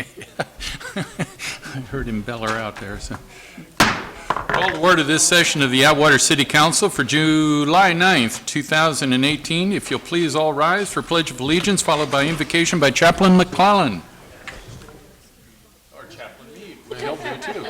Okay. I heard him beller out there. So. Call to order this session of the Atwater City Council for July 9th, 2018. If you'll please all rise for Pledge of Allegiance, followed by invocation by Chaplain McClellan. Or Chaplain Meade. We'll help you too.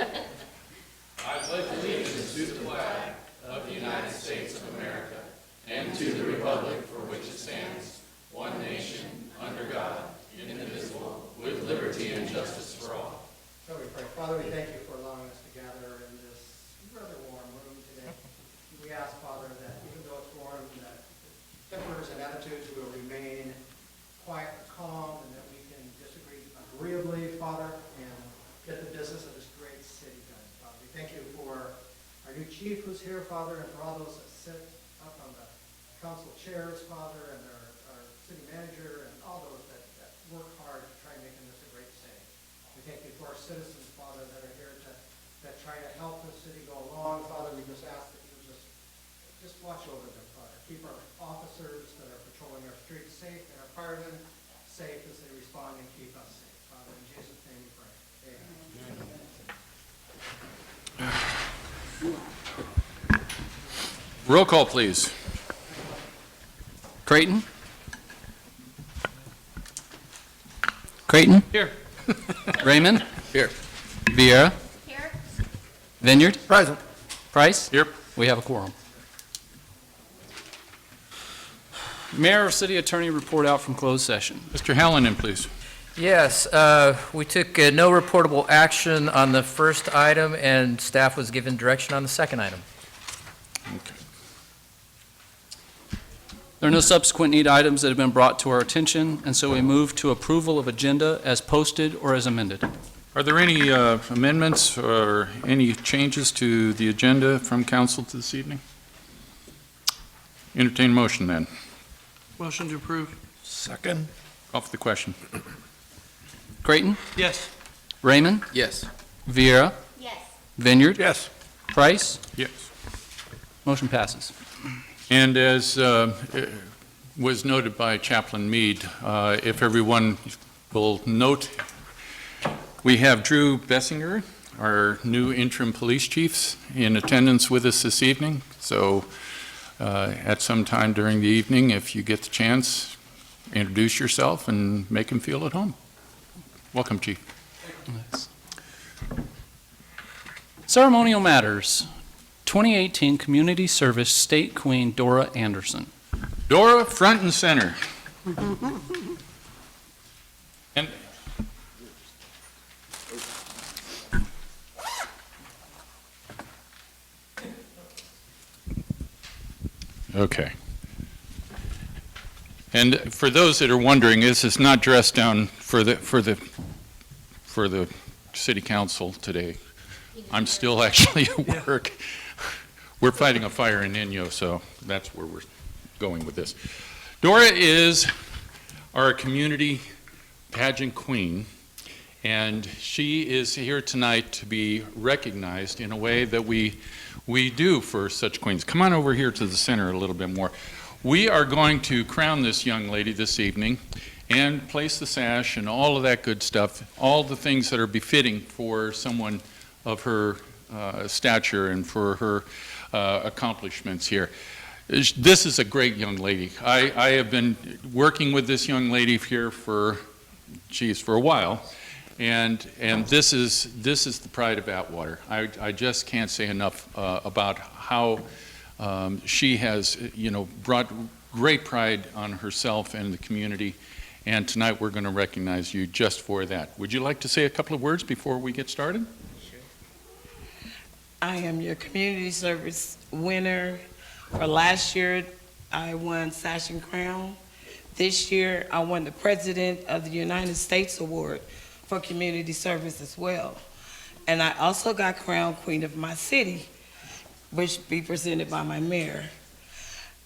I pledge allegiance to the flag of the United States of America and to the republic for which it stands, one nation, under God, indivisible, with liberty and justice for all. So we pray. Father, we thank you for allowing us to gather in this rather warm room today. We ask, Father, that even though it's warm, that tempers and attitudes will remain quiet and calm, and that we can disagree agreeably, Father, and get the business of this great city done. Father, we thank you for our new chief who's here, Father, and for all those that sit up on the council chairs, Father, and our city manager, and all those that work hard to try making this a great city. We thank you for our citizens, Father, that are here that try to help the city go along. Father, we just ask that you just watch over them, Father. Keep our officers that are patrolling our streets safe and our firemen safe as they respond and keep us safe. Father, in Jesus' name we pray. Amen. Roll call, please. Creighton? Creighton? Here. Raymond? Here. Vieira? Here. Vineyard? Present. Price? Here. We have a quorum. Mayor or City Attorney report out from closed session. Mr. Hallinan, please. Yes, we took no reportable action on the first item, and staff was given direction on the second item. Okay. There are no subsequent need items that have been brought to our attention, and so we move to approval of agenda as posted or as amended. Are there any amendments or any changes to the agenda from council this evening? Entertain motion then. Motion to approve. Second. Call for the question. Creighton? Yes. Raymond? Yes. Vieira? Yes. Vineyard? Yes. Price? Yes. Motion passes. And as was noted by Chaplain Meade, if everyone will note, we have Drew Bessinger, our new interim police chief, in attendance with us this evening. So at some time during the evening, if you get the chance, introduce yourself and make him feel at home. Welcome, Chief. Nice. Ceremonial matters. 2018 Community Service State Queen Dora Anderson. Dora, front and center. And okay. And for those that are wondering, this is not dressed down for the city council today. I'm still actually at work. We're fighting a fire in Inyo, so that's where we're going with this. Dora is our community pageant queen, and she is here tonight to be recognized in a way that we do for such queens. Come on over here to the center a little bit more. We are going to crown this young lady this evening and place the sash and all of that good stuff, all the things that are befitting for someone of her stature and for her accomplishments here. This is a great young lady. I have been working with this young lady here for a while, and this is the pride of Atwater. I just can't say enough about how she has brought great pride on herself and the community, and tonight we're going to recognize you just for that. Would you like to say a couple of words before we get started? I am your community service winner. For last year, I won Sash and Crown. This year, I won the President of the United States Award for community service as well. And I also got crowned Queen of my city, which will be presented by my mayor.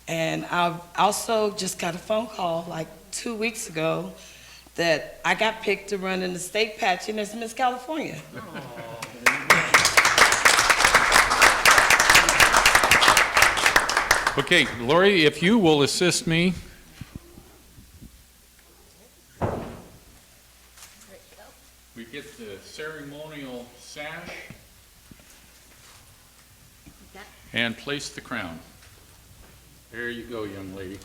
And I also just got a phone call like 2 weeks ago that I got picked to run in the state pageant as Miss California. Okay, Lori, if you will assist me. We ceremonial sash and place the crown. There you go, young lady.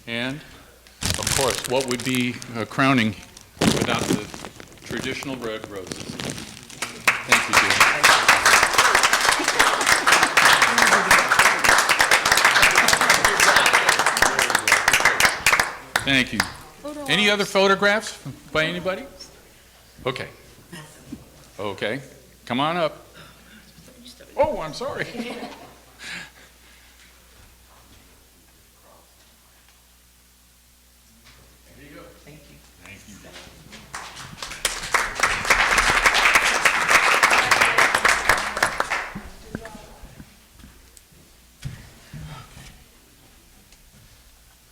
And, of course, what would be a crowning without the traditional red roses? Thank you, dear. Thank you. Any other photographs by anybody? Okay. Okay. Come on up. Oh, I'm sorry.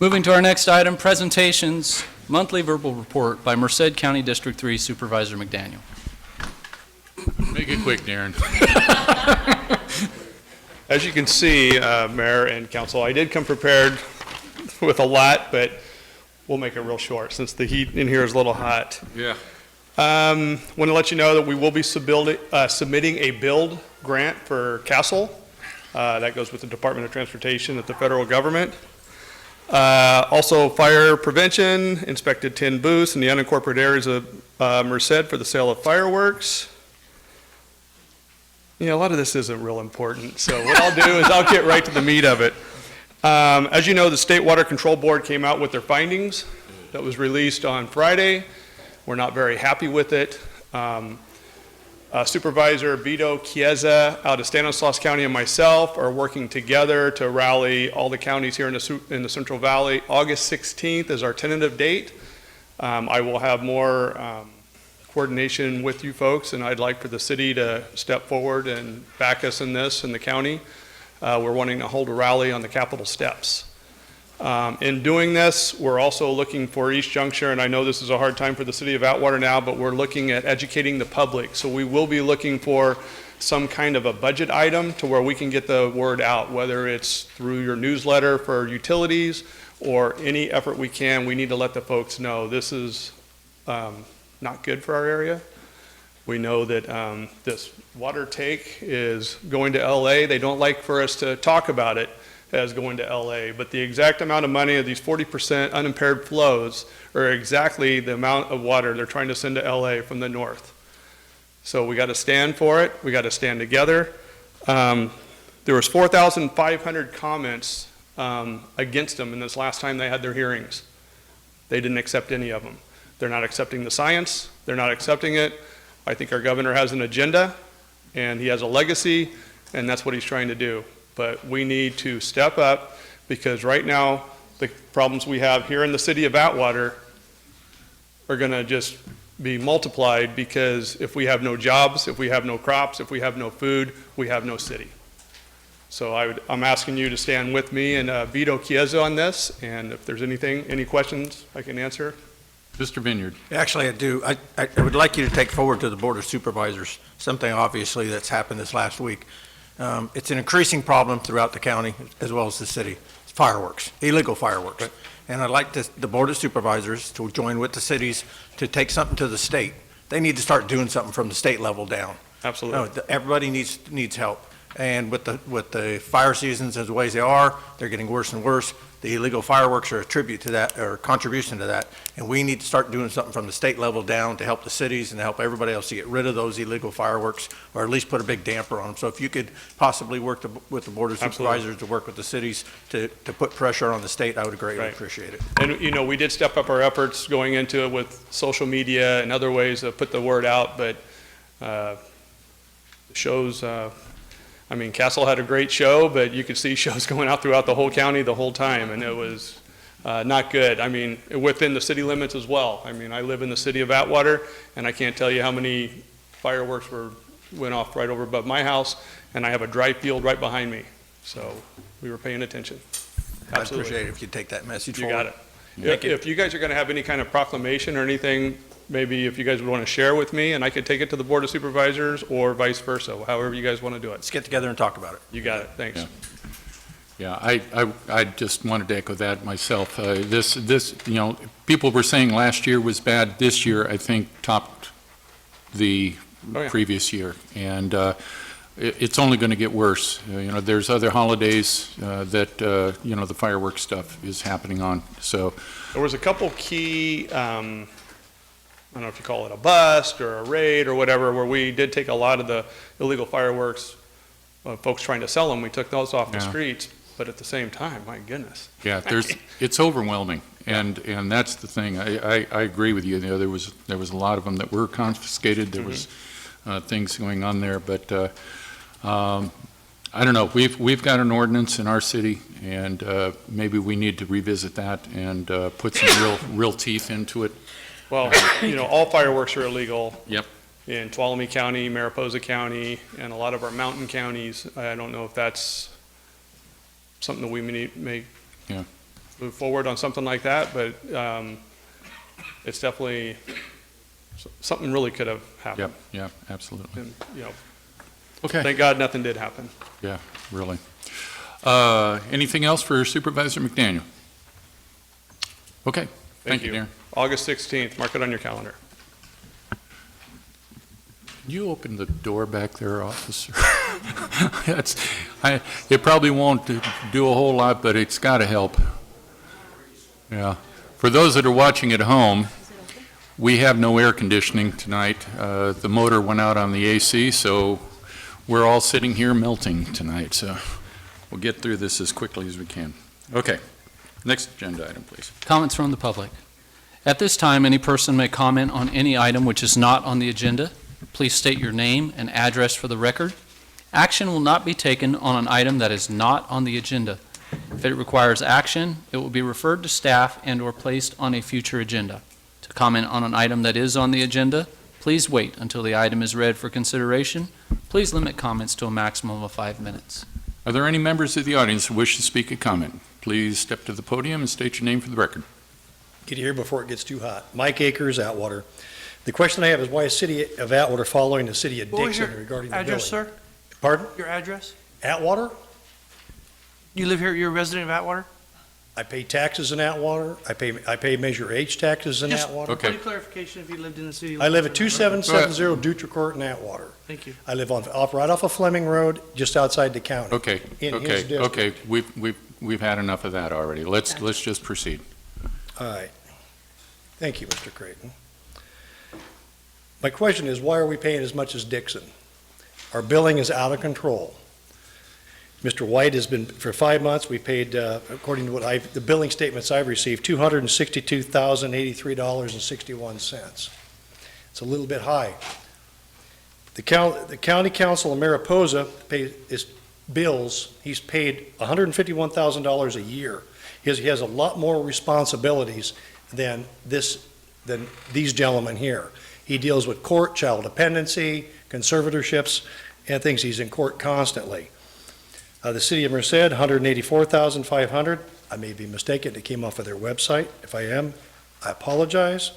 Moving to our next item, presentations, monthly verbal report by Merced County District 3 Supervisor McDaniel. Make it quick, Darren. As you can see, Mayor and Council, I did come prepared with a lot, but we'll make it real short since the heat in here is a little hot. Yeah. Want to let you know that we will be submitting a build grant for Castle. That goes with the Department of Transportation at the federal government. Also, fire prevention, inspected 10 booths in the unincorporated areas of Merced for the sale of fireworks. You know, a lot of this isn't real important, so what I'll do is I'll get right to the meat of it. As you know, the State Water Control Board came out with their findings. That was released on Friday. We're not very happy with it. Supervisor Vito Chiesa out of Stanislaus County and myself are working together to rally all the counties here in the Central Valley. August 16th is our tentative date. I will have more coordination with you folks, and I'd like for the city to step forward and back us in this in the county. We're wanting to hold a rally on the Capitol steps. In doing this, we're also looking for East Juncture, and I know this is a hard time for the city of Atwater now, but we're looking at educating the public. So we will be looking for some kind of a budget item to where we can get the word out, whether it's through your newsletter for utilities or any effort we can. We need to let the folks know this is not good for our area. We know that this water take is going to LA. They don't like for us to talk about it as going to LA, but the exact amount of money of these 40% unimpaired flows are exactly the amount of water they're trying to send to LA from the north. So we got to stand for it. We got to stand together. There was 4,500 comments against them in this last time they had their hearings. They didn't accept any of them. They're not accepting the science. They're not accepting it. I think our governor has an agenda, and he has a legacy, and that's what he's trying to do. But we need to step up, because right now, the problems we have here in the city of Atwater are going to just be multiplied, because if we have no jobs, if we have no crops, if we have no food, we have no city. So I'm asking you to stand with me and Vito Chiesa on this, and if there's any questions I can answer. Mr. Vineyard. Actually, I do. I would like you to take forward to the Board of Supervisors something obviously that's happened this last week. It's an increasing problem throughout the county as well as the city. It's fireworks, illegal fireworks. Right. And I'd like the Board of Supervisors to join with the cities to take something to the state. They need to start doing something from the state level down. Absolutely. No, everybody needs help. And with the fire seasons as the ways they are, they're getting worse and worse. The illegal fireworks are a tribute to that, or a contribution to that. And we need to start doing something from the state level down to help the cities and to help everybody else to get rid of those illegal fireworks, or at least put a big damper on them. So if you could possibly work with the Board of Supervisors to work with the cities to put pressure on the state, I would greatly appreciate it. And, you know, we did step up our efforts going into it with social media and other ways to put the word out, but shows, I mean, Castle had a great show, but you could see shows going out throughout the whole county the whole time, and it was not good. I mean, within the city limits as well. I mean, I live in the city of Atwater, and I can't tell you how many fireworks went off right over above my house, and I have a dry field right behind me. So we were paying attention. I'd Absolutely. appreciate it if you'd take that message You forward. got it. If you guys are going to have any kind of proclamation or anything, maybe if you guys would want to share with me, and I could take it to the Board of Supervisors, or vice versa, however you guys want to do it. Let's get together and talk about it. You got it. Thanks. Yeah. Yeah, I just wanted to echo that myself. This, you know, people were saying last year was bad. This year, I think, topped the Oh, yeah. previous year. And it's only going to get worse. There's other holidays that, the fireworks stuff is happening on, so. There was a couple key, I don't know if you call it a bust or a raid or whatever, where we did take a lot of the illegal fireworks, folks trying to sell them, we took those off the Yeah. streets, but at the same time, my goodness. Yeah, it's overwhelming, and that's the thing. I agree with you. There was a lot of them that were confiscated. There was things going on there, but I don't know. We've got an ordinance in our city, and maybe we need to revisit that and put some real teeth into it. Well, all fireworks are illegal. Yep. In Tuolumne County, Mariposa County, and a lot of our mountain counties. I don't know if that's something that we may Yeah. move forward on something like that, but it's definitely, something really could have happened. Yep. Absolutely. And, Okay. thank God nothing did happen. Yeah, really. Anything else for Supervisor McDaniel? Okay. Thank you, Darren. August 16th, mark it on your calendar. Can you open the door back there, officer? It probably won't do a whole lot, but it's got to help. Yeah. For those that are watching at home, we have no air conditioning tonight. The motor went out on the AC, so we're all sitting here melting tonight. So we'll get through this as quickly as we can. Okay. Next agenda item, please. Comments from the public. At this time, any person may comment on any item which is not on the agenda. Please state your name and address for the record. Action will not be taken on an item that is not on the agenda. If it requires action, it will be referred to staff and/or placed on a future agenda. To comment on an item that is on the agenda, please wait until the item is read for consideration. Please limit comments to a maximum of 5 minutes. Are there any members of the audience who wish to speak a comment? Please step to the podium and state your name for the record. Get here before it gets too hot. Mike Akers, Atwater. The question I have is why is City of Atwater following the City of What was Dixon your regarding the billing? address, sir? Pardon? Your address? Atwater? You live here, you're a resident of Atwater? I pay taxes in Atwater. I pay Measure H taxes in Just- Atwater. Okay. Point of clarification, if you lived in the city. I live at you lived in Atwater. 2770 Dutra Court in Atwater. Thank you. I live right off of Fleming Road, just outside the county. Okay, In his okay, district. okay. We've had enough of that already. Let's just proceed. All right. Thank you, Mr. Creighton. My question is, why are we paying as much as Dixon? Our billing is out of control. Mr. White has been, for 5 months, we paid, according to the billing statements I've received, $262,083.61. It's a little bit high. The county council in Mariposa pays his bills, he's paid $151,000 a year. He has a lot more responsibilities than these gentlemen here. He deals with court, child dependency, conservatorships, and things. He's in court constantly. The city of Merced, $184,500. I may be mistaken. It came off of their website. If I am, I apologize.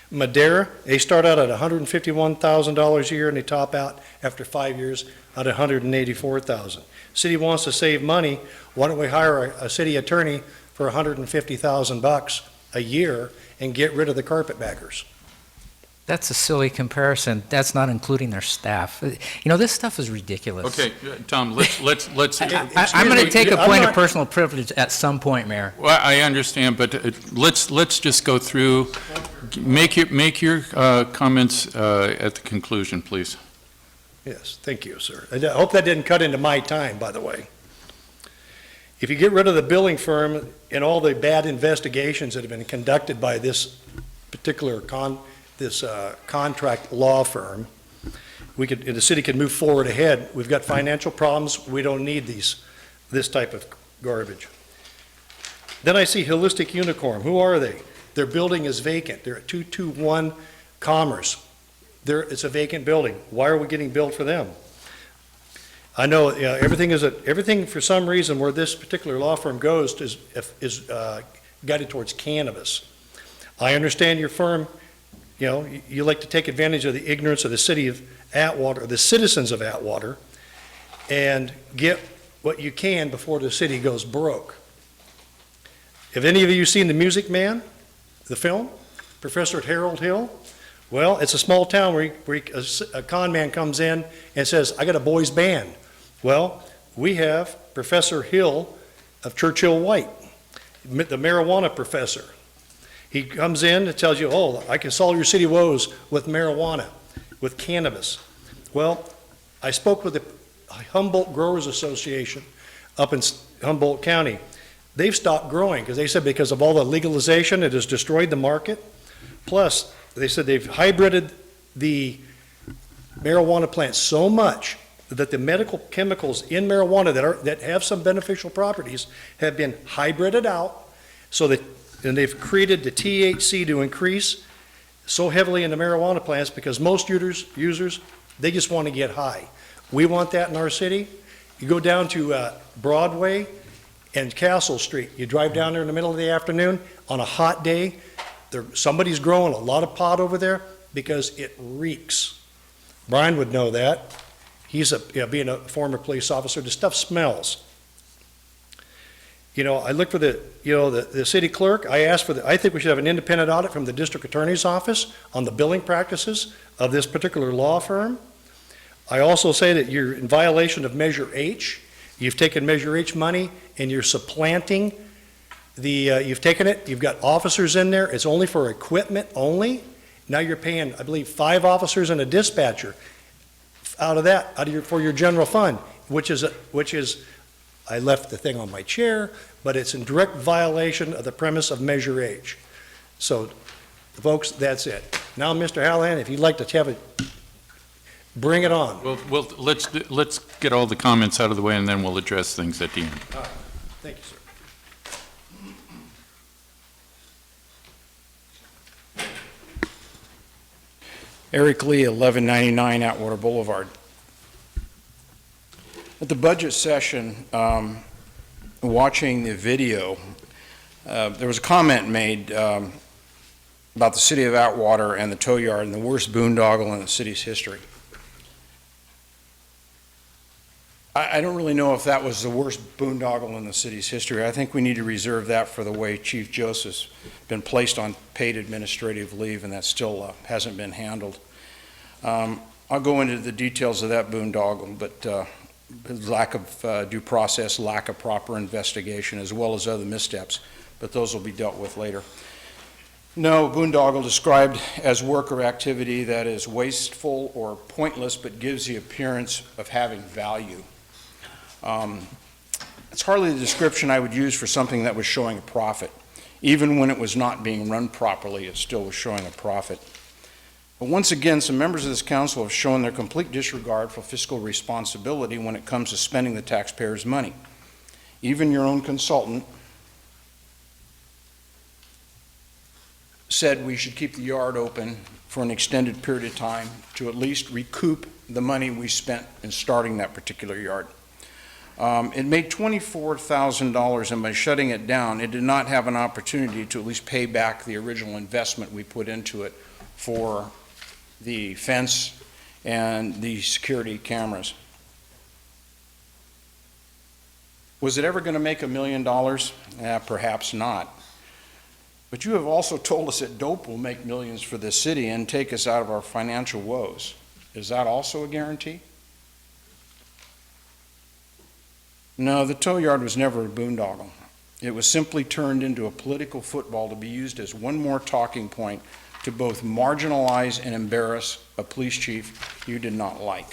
Madera, they start out at $151,000 a year and they top out after 5 years at $184,000. City wants to save money. Why don't we hire a city attorney for $150,000 a year and get rid of the carpetbaggers? That's a silly comparison. That's not including their staff. This stuff is ridiculous. Okay, Tom, let's. I'm going to take a I'm point of not- personal privilege at some point, Mayor. Well, I understand, but let's just go through, make your comments at the conclusion, please. Yes, thank you, sir. I hope that didn't cut into my time, by the way. If you get rid of the billing firm and all the bad investigations that have been conducted by this particular contract law firm, the city could move forward ahead. We've got financial problems. We don't need this type of garbage. Then I see Holistic Unicorn. Who are they? Their building is vacant. They're at 221 Commerce. It's a vacant building. Why are we getting billed for them? I know everything for some reason where this particular law firm goes is guided towards cannabis. I understand your firm, you like to take advantage of the ignorance of the city of Atwater, the citizens of Atwater, and get what you can before the city goes broke. Have any of you seen The Music Man, the film? Professor Harold Hill? Well, it's a small town where a con man comes in and says, I got a boys band. Well, we have Professor Hill of Churchill White, the marijuana professor. He comes in and tells you, oh, I can solve your city woes with marijuana, with cannabis. Well, I spoke with the Humboldt Growers Association up in Humboldt County. They've stopped growing because they said because of all the legalization, it has destroyed the market. Plus, they said they've hybrided the marijuana plants so much that the medical chemicals in marijuana that have some beneficial properties have been hybrided out, so that, and they've created the THC to increase so heavily in the marijuana plants because most users, they just want to get high. We want that in our city. You go down to Broadway and Castle Street. You drive down there in the middle of the afternoon on a hot day. Somebody's growing a lot of pot over there because it reeks. Brian would know that. He's being a former police officer, the stuff smells. You know, I look for the city clerk. I think we should have an independent audit from the district attorney's office on the billing practices of this particular law firm. I also say that you're in violation of Measure H. You've taken Measure H money and you're supplanting you've taken it, you've got officers in there, it's only for equipment only. Now you're paying, I believe, 5 officers and a dispatcher for your general fund, which is, I left the thing on my chair, but it's in direct violation of the premise of Measure H. So, folks, that's it. Now, Mr. Hallahan, if you'd like to have it, bring it on. Well, let's get all the comments out of the way, and then we'll address things at the end. All right. Thank you, sir. Eric Lee, 1199 Atwater Boulevard. At the budget session, watching the video, there was a comment made about the city of Atwater and the tow yard and the worst boondoggle in the city's history. I don't really know if that was the worst boondoggle in the city's history. I think we need to reserve that for the way Chief Joseph's been placed on paid administrative leave, and that still hasn't been handled. I'll go into the details of that boondoggle, but lack of due process, lack of proper investigation, as well as other missteps, but those will be dealt with later. No, boondoggle described as work or activity that is wasteful or pointless, but gives the appearance of having value. It's hardly the description I would use for something that was showing a profit. Even when it was not being run properly, it still was showing a profit. But once again, some members of this council have shown their complete disregard for fiscal responsibility when it comes to spending the taxpayers' money. Even your own consultant said we should keep the yard open for an extended period of time to at least recoup the money we spent in starting that particular yard. It made $24,000, and by shutting it down, it did not have an opportunity to at least pay back the original investment we put into it for the fence and the security cameras. Was it ever going to make $1 million? Perhaps not. But you have also told us that dope will make millions for this city and take us out of our financial woes. Is that also a guarantee? No, the tow yard was never a boondoggle. It was simply turned into a political football to be used as one more talking point to both marginalize and embarrass a police chief you did not like.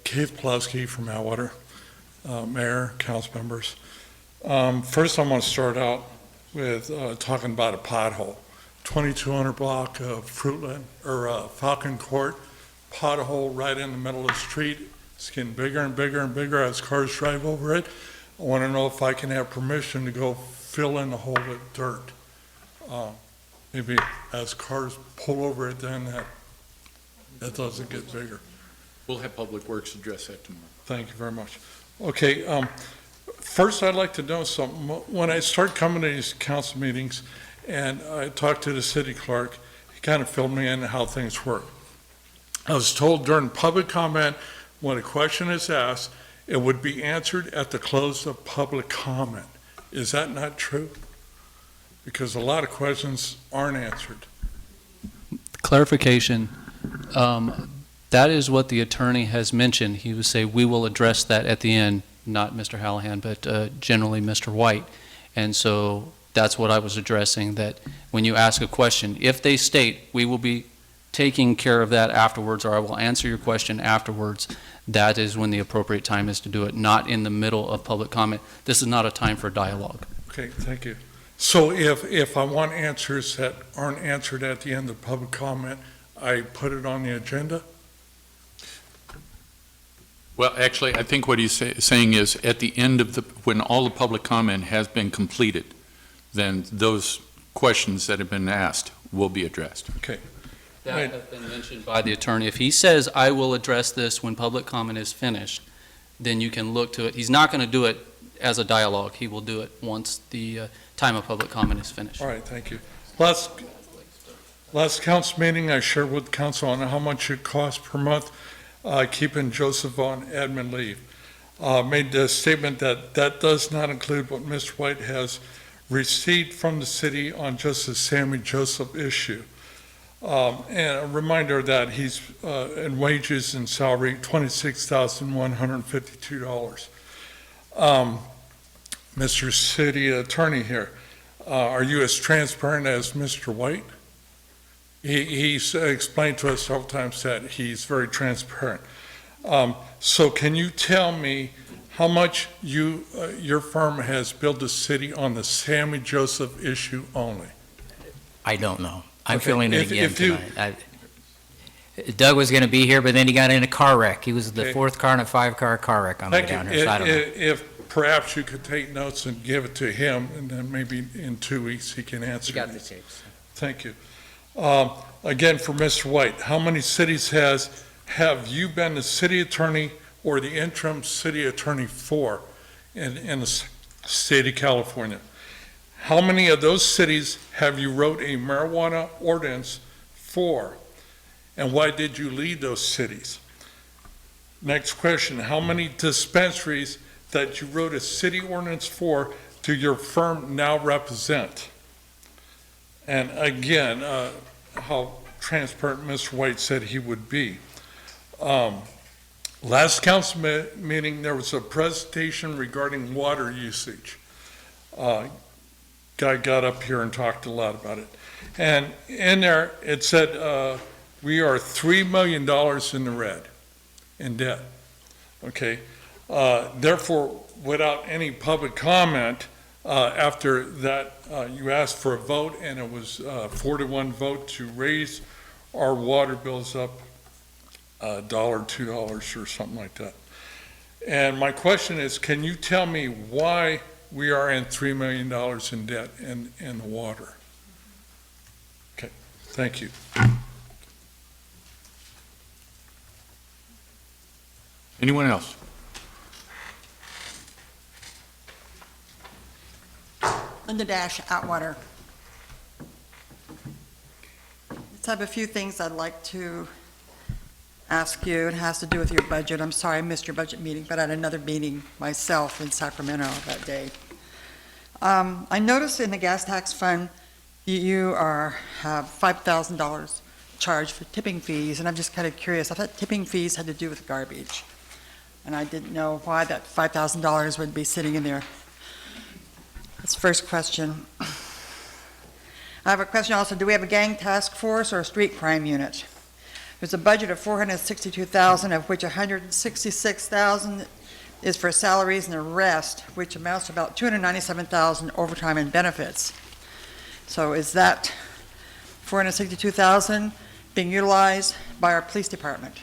Keith Plowski from Atwater, Mayor, council members. First, I want to start out with talking about a pothole. 2200 block of Fruitland, or Falcon Court, pothole right in the middle of the street. It's getting bigger and bigger and bigger as cars drive over it. I want to know if I can have permission to go fill in the hole with dirt. Maybe as cars pull over it, then that doesn't get bigger. We'll have Public Works address that tomorrow. Thank you very much. Okay, first I'd like to know something. When I start coming to these council meetings and I talk to the city clerk, he kind of filled me in how things work. I was told during public comment, when a question is asked, it would be answered at the close of public comment. Is that not true? Because a lot of questions aren't answered. Clarification, that is what the attorney has mentioned. He would say, we will address that at the end, not Mr. Hallahan, but generally Mr. White. And so that's what I was addressing, that when you ask a question, if they state, we will be taking care of that afterwards, or I will answer your question afterwards, that is when the appropriate time is to do it, not in the middle of public comment. This is not a time for dialogue. Okay, thank you. So if I want answers that aren't answered at the end of public comment, I put it on the agenda? Well, actually, I think what he's saying is, at the end of when all the public comment has been completed, then those questions that have been asked will be addressed. Okay. That Right. has been mentioned by the attorney. If he says, I will address this when public comment is finished, then you can look to it. He's not going to do it as a dialogue. He will do it once the time of public comment is finished. All right, thank you. Last council meeting, I shared with council on how much it costs per month keeping Joseph on admin leave. Made the statement that that does not include what Mr. White has received from the city on just the Sammy Joseph issue. And a reminder that he's in wages and salary, $26,152. Mr. City Attorney here, are you as transparent as Mr. White? He's explained to us several times that he's very transparent. So can you tell me how much your firm has billed the city on the Sammy Joseph issue only? I don't know. I'm Okay, filling it again if you- tonight. Doug was going to be here, but then he got in a car wreck. He was the Okay. fourth car in a 5-car car wreck on the way Thank you. down here, so I don't know. If perhaps you could take notes and give it to him, and then maybe in 2 weeks he can answer. You got the these. tapes. Thank you. Again, for Mr. White, how many cities have you been the city attorney or the interim city attorney for in the state of California? How many of those cities have you wrote a marijuana ordinance for? And why did you lead those cities? Next question, how many dispensaries that you wrote a city ordinance for do your firm now represent? And again, how transparent Mr. White said he would be. Last council meeting, there was a presentation regarding water usage. Guy got up here and talked a lot about it. And in there, it said, we are $3 million in the red in debt. Okay. Therefore, without any public comment, after that, you asked for a vote, and it was a 4-to-1 vote to raise our water bills up $1, $2 or something like that. And my question is, can you tell me why we are in $3 million in debt in the water? Okay, thank you. Anyone else? Linda Dash, Atwater. Let's have a few things I'd like to ask you. It has to do with your budget. I'm sorry I missed your budget meeting, but I had another meeting myself in Sacramento that day. I noticed in the gas tax fund, you have $5,000 charged for tipping fees, and I'm just kind of curious. I thought tipping fees had to do with garbage, and I didn't know why that $5,000 would be sitting in there. That's the first question. I have a question also. Do we have a gang task force or a street crime unit? There's a budget of $462,000, of which $166,000 is for salaries, and the rest, which amounts to about $297,000 overtime and benefits. So is that $462,000 being utilized by our police department?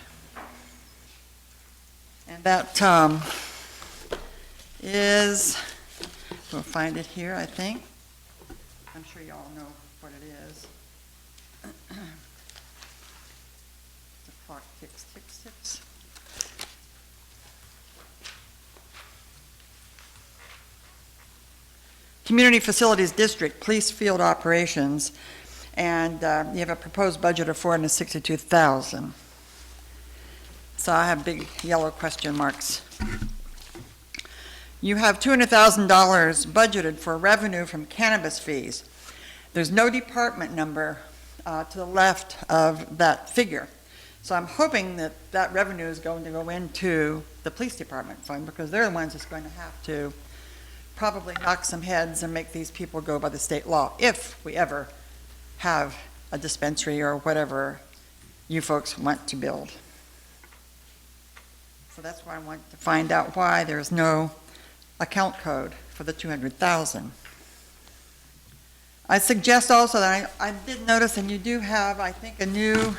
And that is, we'll find it here, I think. I'm sure you all know what it is. The clock ticks, ticks, ticks. Community Facilities District, Police Field Operations, and you have a proposed budget of $462,000. So I have big yellow question marks. You have $200,000 budgeted for revenue from cannabis fees. There's no department number to the left of that figure. So I'm hoping that that revenue is going to go into the police department fund, because they're the ones that's going to have to probably knock some heads and make these people go by the state law, if we ever have a dispensary or whatever you folks want to build. So that's why I want to find out why there's no account code for the 200,000. I suggest also that I did notice, and you do have, I think, a new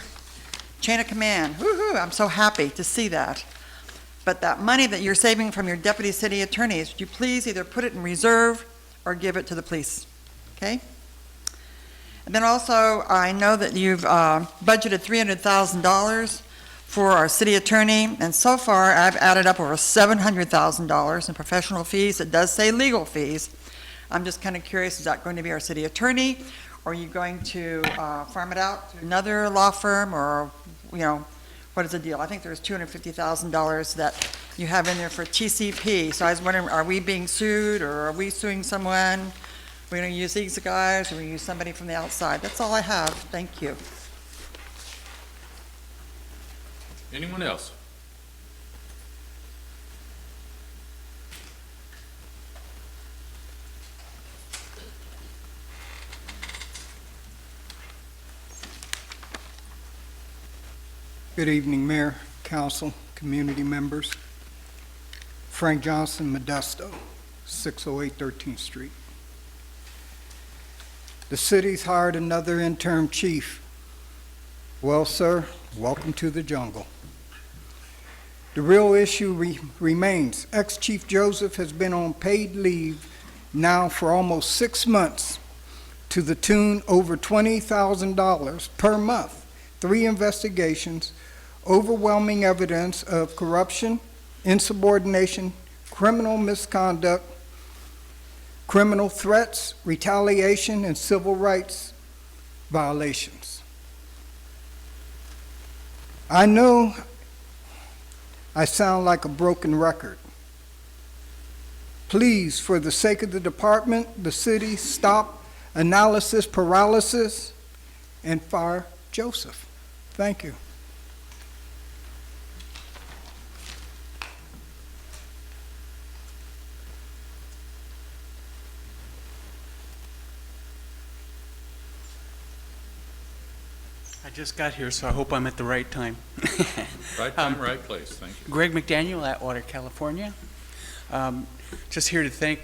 chain of command. Woo-hoo, I'm so happy to see that. But that money that you're saving from your deputy city attorneys, would you please either put it in reserve or give it to the police, okay? And then also, I know that you've budgeted $300,000 for our city attorney, and so far, I've added up over $700,000 in professional fees. It does say legal fees. I'm just kind of curious, is that going to be our city attorney, or are you going to farm it out to another law firm, or, you know, what is the deal? I think there's $250,000 that you have in there for TCP, so I was wondering, are we being sued, or are we suing someone? Are we going to use these guys, or are we going to use somebody from the outside? That's all I have. Thank you. Anyone else? Good evening, Mayor, Council, community members. Frank Johnson, Modesto, 608 13th Street. The city's hired another interim chief. Well, sir, welcome to the jungle. The real issue remains. Ex-Chief Joseph has been on paid leave now for almost 6 months, to the tune over $20,000 per month. 3 investigations, overwhelming evidence of corruption, insubordination, criminal misconduct, criminal threats, retaliation, and civil rights violations. I know I sound like a broken record. Please, for the sake of the department, the city, stop analysis paralysis and fire Joseph. Thank you. I just got here, so I hope I'm at the right time. Right time, right place. Thank you. Greg McDaniel, Atwater, California. Just here to thank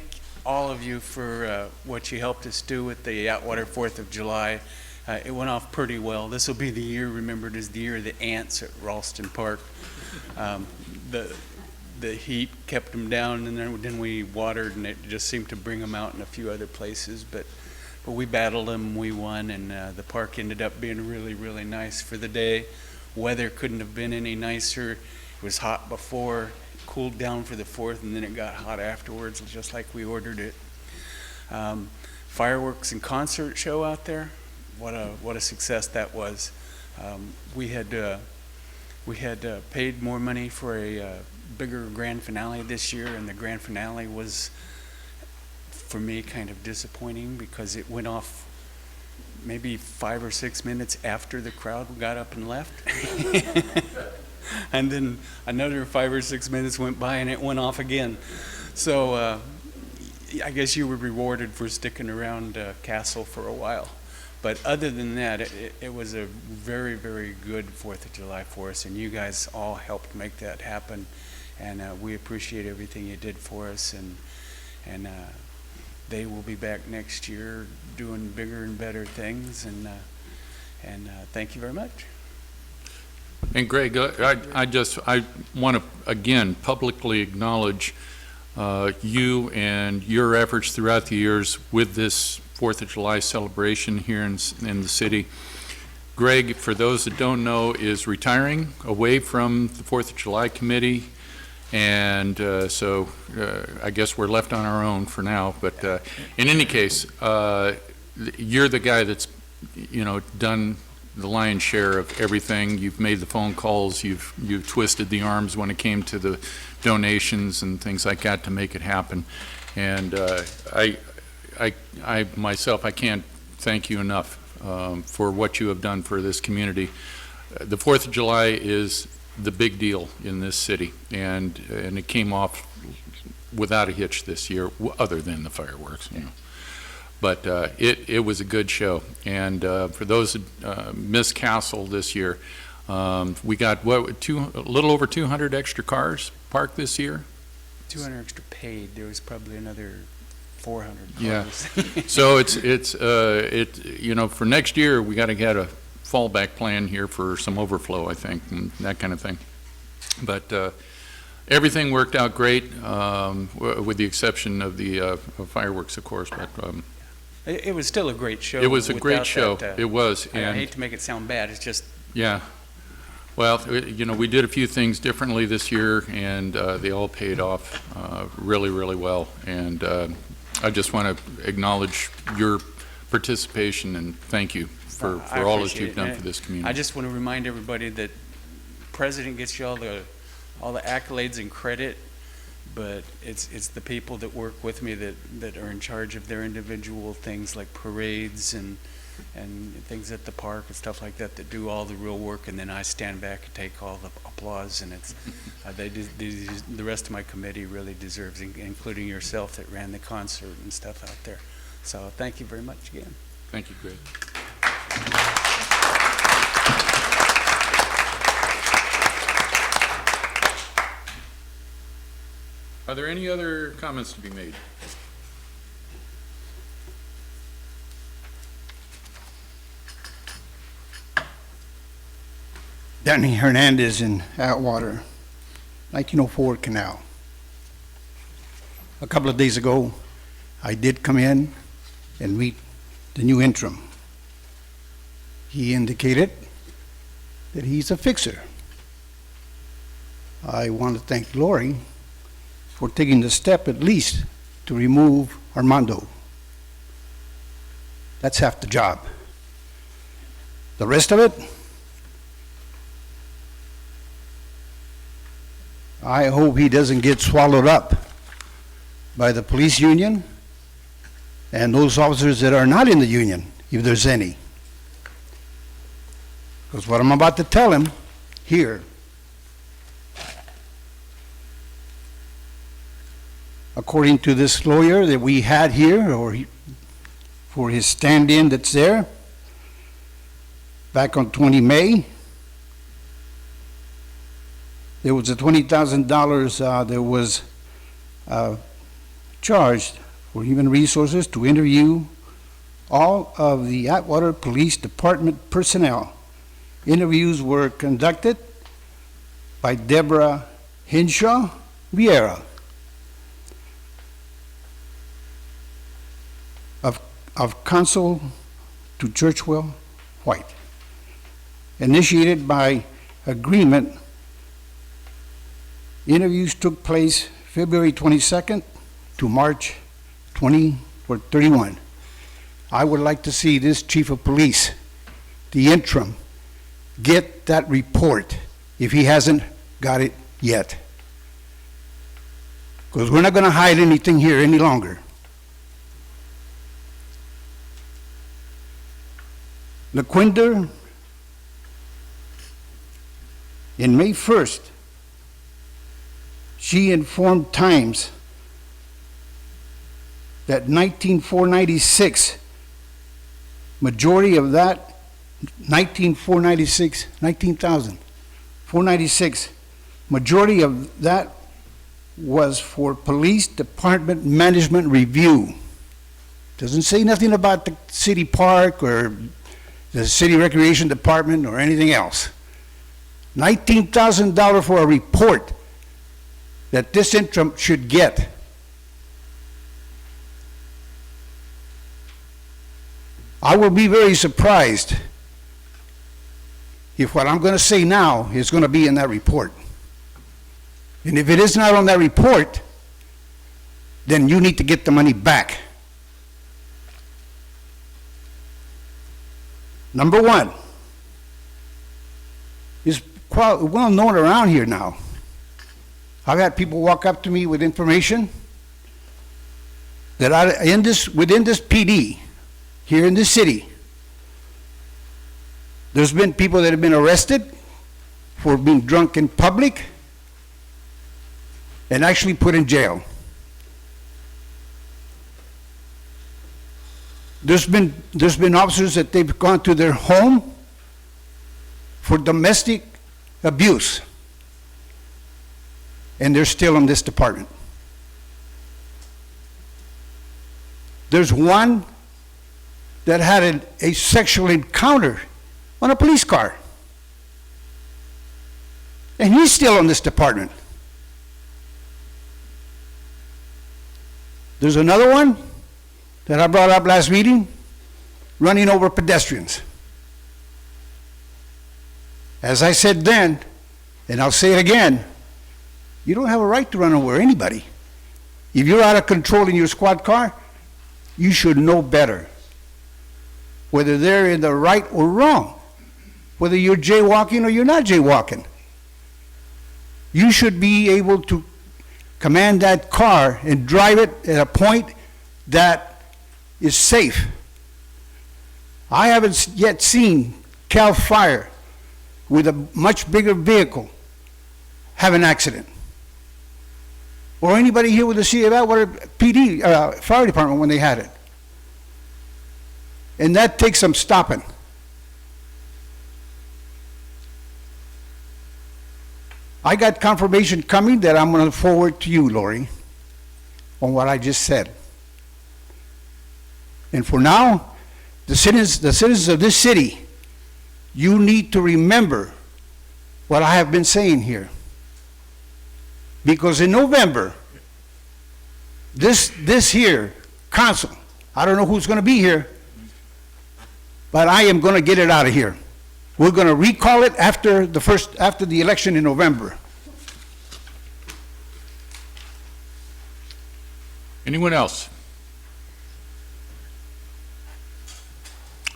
all of you for what you helped us do with the Atwater 4th of July. It went off pretty well. This will be the year remembered as the year of the ants at Ralston Park. The heat kept them down, and then we watered, and it just seemed to bring them out in a few other places. But we battled them, we won, and the park ended up being really, really nice for the day. Weather couldn't have been any nicer. It was hot before, cooled down for the 4th, and then it got hot afterwards, just like we ordered it. Fireworks and concert show out there. What a success that was. We had paid more money for a bigger grand finale this year, and the grand finale was, for me, kind of disappointing because it went off maybe 5 or 6 minutes after the crowd got up and left. And then another 5 or 6 minutes went by and it went off again. So I guess you were rewarded for sticking around Castle for a while. But other than that, it was a very, very good 4th of July for us, and you guys all helped make that happen. And we appreciate everything you did for us, and they will be back next year doing bigger and better things, and thank you very much. And Greg, I want to again publicly acknowledge you and your efforts throughout the years with this 4th of July celebration here in the city. Greg, for those that don't know, is retiring away from the 4th of July committee, and so I guess we're left on our own for now. But in any case, you're the guy that's done the lion's share of everything. You've made the phone calls, you've twisted the arms when it came to the donations and things like that to make it happen. And I myself, I can't thank you enough for what you have done for this community. The 4th of July is the big deal in this city, and it came off without a hitch this year, other than the fireworks, you know. But it was a good show, and for those that missed Castle this year, we got a little over 200 extra cars parked this year. 200 extra paid, there was probably another 400 cars. Yeah. So it's you know, for next year, we got to get a fallback plan here for some overflow, I think, and that kind of thing. But everything worked out great, with the exception of the fireworks, of course. But It was still a great show. it was a great without show. that, It was, I and hate to make it sound bad, it's just, yeah. Well, you know, we did a few things differently this year, and they all paid off really, really well. And I just want to acknowledge your participation and thank you for I all that appreciate you've done it. for this community. I just want to remind everybody that President gets you all the accolades and credit, but it's the people that work with me that are in charge of their individual things like parades and things at the park and stuff like that do all the real work, and then I stand back and take all the applause, and it's the rest of my committee really deserves, including yourself that ran the concert and stuff out there. So thank you very much again. Thank you, Greg. Are there any other comments to be made? Danny Hernandez in Atwater, 1904 Canal. A couple of days ago, I did come in and meet the new interim. He indicated that he's a fixer. I want to thank Lori for taking the step at least to remove Armando. That's half the job. The rest of it, I hope he doesn't get swallowed up by the police union and those officers that are not in the union, if there's any. Because what I'm about to tell him here, according to this lawyer that we had here, for his stand-in that's there, back on 20 May, there was a $20,000 that was charged for human resources to interview all of the Atwater Police Department personnel. Interviews were conducted by Deborah Hinshaw Vieira of Counsel to Churchwell White, initiated by agreement. Interviews took place February 22nd to March 20 or 31. I would like to see this chief of police, the interim, get that report if he hasn't got it yet. Because we're not going to hide anything here any longer. LaQuinder, in May 1st, she informed Times that 19,496, majority of that, 19,496, majority of that was for police department management review. Doesn't say nothing about the city park or the city recreation department or anything else. $19,000 for a report that this interim should get. I will be very surprised if what I'm going to say now is going to be in that report. And if it is not on that report, then you need to get the money back. Number one, is quite well known around here now. I've had people walk up to me with information that within this PD, here in this city, there's been people that have been arrested for being drunk in public and actually put in jail. There's been officers that they've gone to their home for domestic abuse, and they're still in this department. There's one that had a sexual encounter on a police car, and he's still in this department. There's another one that I brought up last meeting, running over pedestrians. As I said then, and I'll say it again, you don't have a right to run over anybody. If you're out of control in your squad car, you should know better, whether they're in the right or wrong, whether you're jaywalking or you're not jaywalking. You should be able to command that car and drive it at a point that is safe. I haven't yet seen CAL FIRE with a much bigger vehicle have an accident, or anybody here with the City of Atwater PD fire department when they had it. And that takes some stopping. I got confirmation coming that I'm going to forward to you, Lori, on what I just said. And for now, the citizens of this city, you need to remember what I have been saying here. Because in November, this here council, I don't know who's going to be here, but I am going to get it out of here. We're going to recall it after the election in November. Anyone else?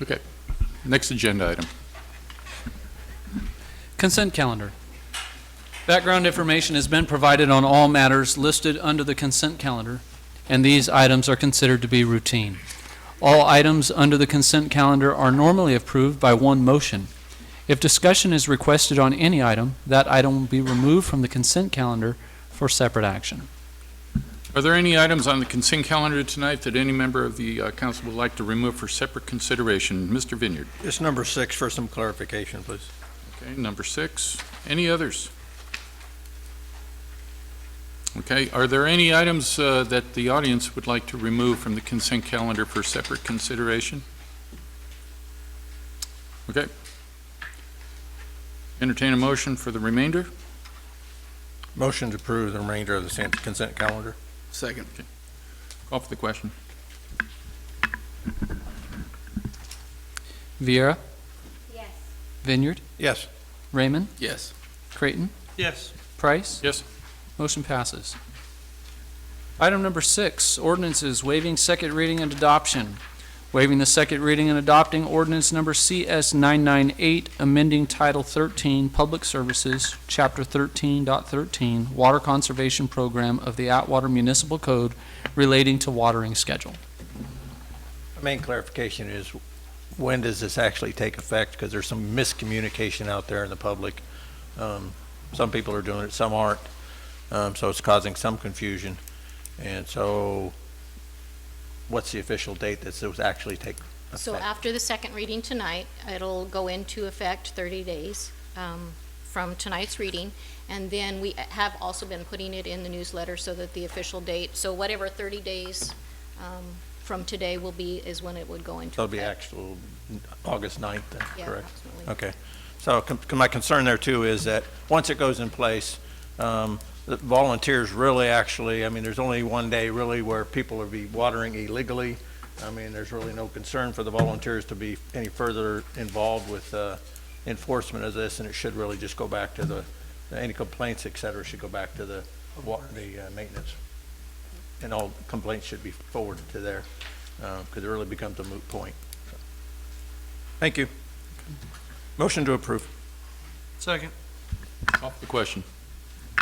Okay, next agenda item. Consent calendar. Background information has been provided on all matters listed under the consent calendar, and these items are considered to be routine. All items under the consent calendar are normally approved by one motion. If discussion is requested on any item, that item will be removed from the consent calendar for separate action. Are there any items on the consent calendar tonight that any member of the council would like to remove for separate consideration? Mr. Vineyard. Just number 6 for some clarification, please. Okay, number 6. Any others? Okay, are there any items that the audience would like to remove from the consent calendar for separate consideration? Okay. Entertain a motion for the remainder? Motion to approve the remainder of the consent calendar. Second. Okay. Call for the question. Vieira, Yes. Vineyard, Yes. Raymond, Yes. Creighton, Yes. Price. Yes. Motion passes. Item number 6, ordinances waiving second reading and adoption. Waiving the second reading and adopting ordinance number CS 998, amending Title 13, Public Services, Chapter 13.13, Water Conservation Program of the Atwater Municipal Code relating to watering schedule. The main clarification is, when does this actually take effect? Because there's some miscommunication out there in the public. Some people are doing it, some aren't. So it's causing some confusion. And so what's the official date that this actually take effect? So after the second reading tonight, it'll go into effect 30 days from tonight's reading. And then we have also been putting it in the newsletter so that the official date, so whatever 30 days from today will be, is when it would go into So effect. it'll be actual August 9th then, Yeah, correct? approximately. Okay. So my concern there too is that once it goes in place, the volunteers really actually, I mean, there's only one day really where people will be watering illegally. I mean, there's really no concern for the volunteers to be any further involved with enforcement of this, and it should really just go back to any complaints, et cetera, should go back to the maintenance. And all complaints should be forwarded to there, because it really becomes a moot point. So. Thank you. Motion to approve. Second. Off the question.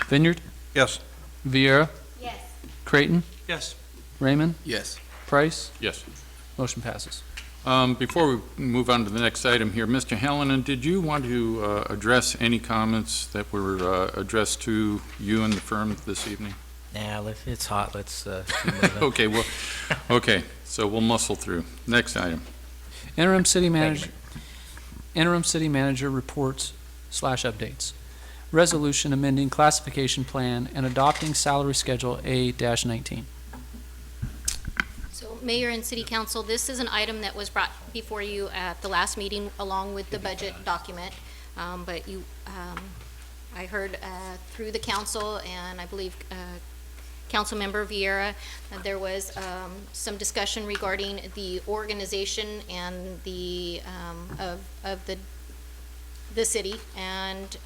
Vineyard, Yes. Viera, Yes. Creighton, Yes. Raymond, Yes. Price. Yes. Motion passes. Before we move on to the next item here, Mr. Hallinan, did you want to address any comments that were addressed to you and the firm this evening? Nah, it's hot, let's keep moving. Okay, well, okay, so we'll muscle through. Next item. Interim city manager reports / updates. Resolution amending classification plan and adopting salary schedule A-19. So Mayor and City Council, this is an item that was brought before you at the last meeting along with the budget document. But you, I heard through the council, and I believe Councilmember Vieira, there was some discussion regarding the organization and the, of the city, and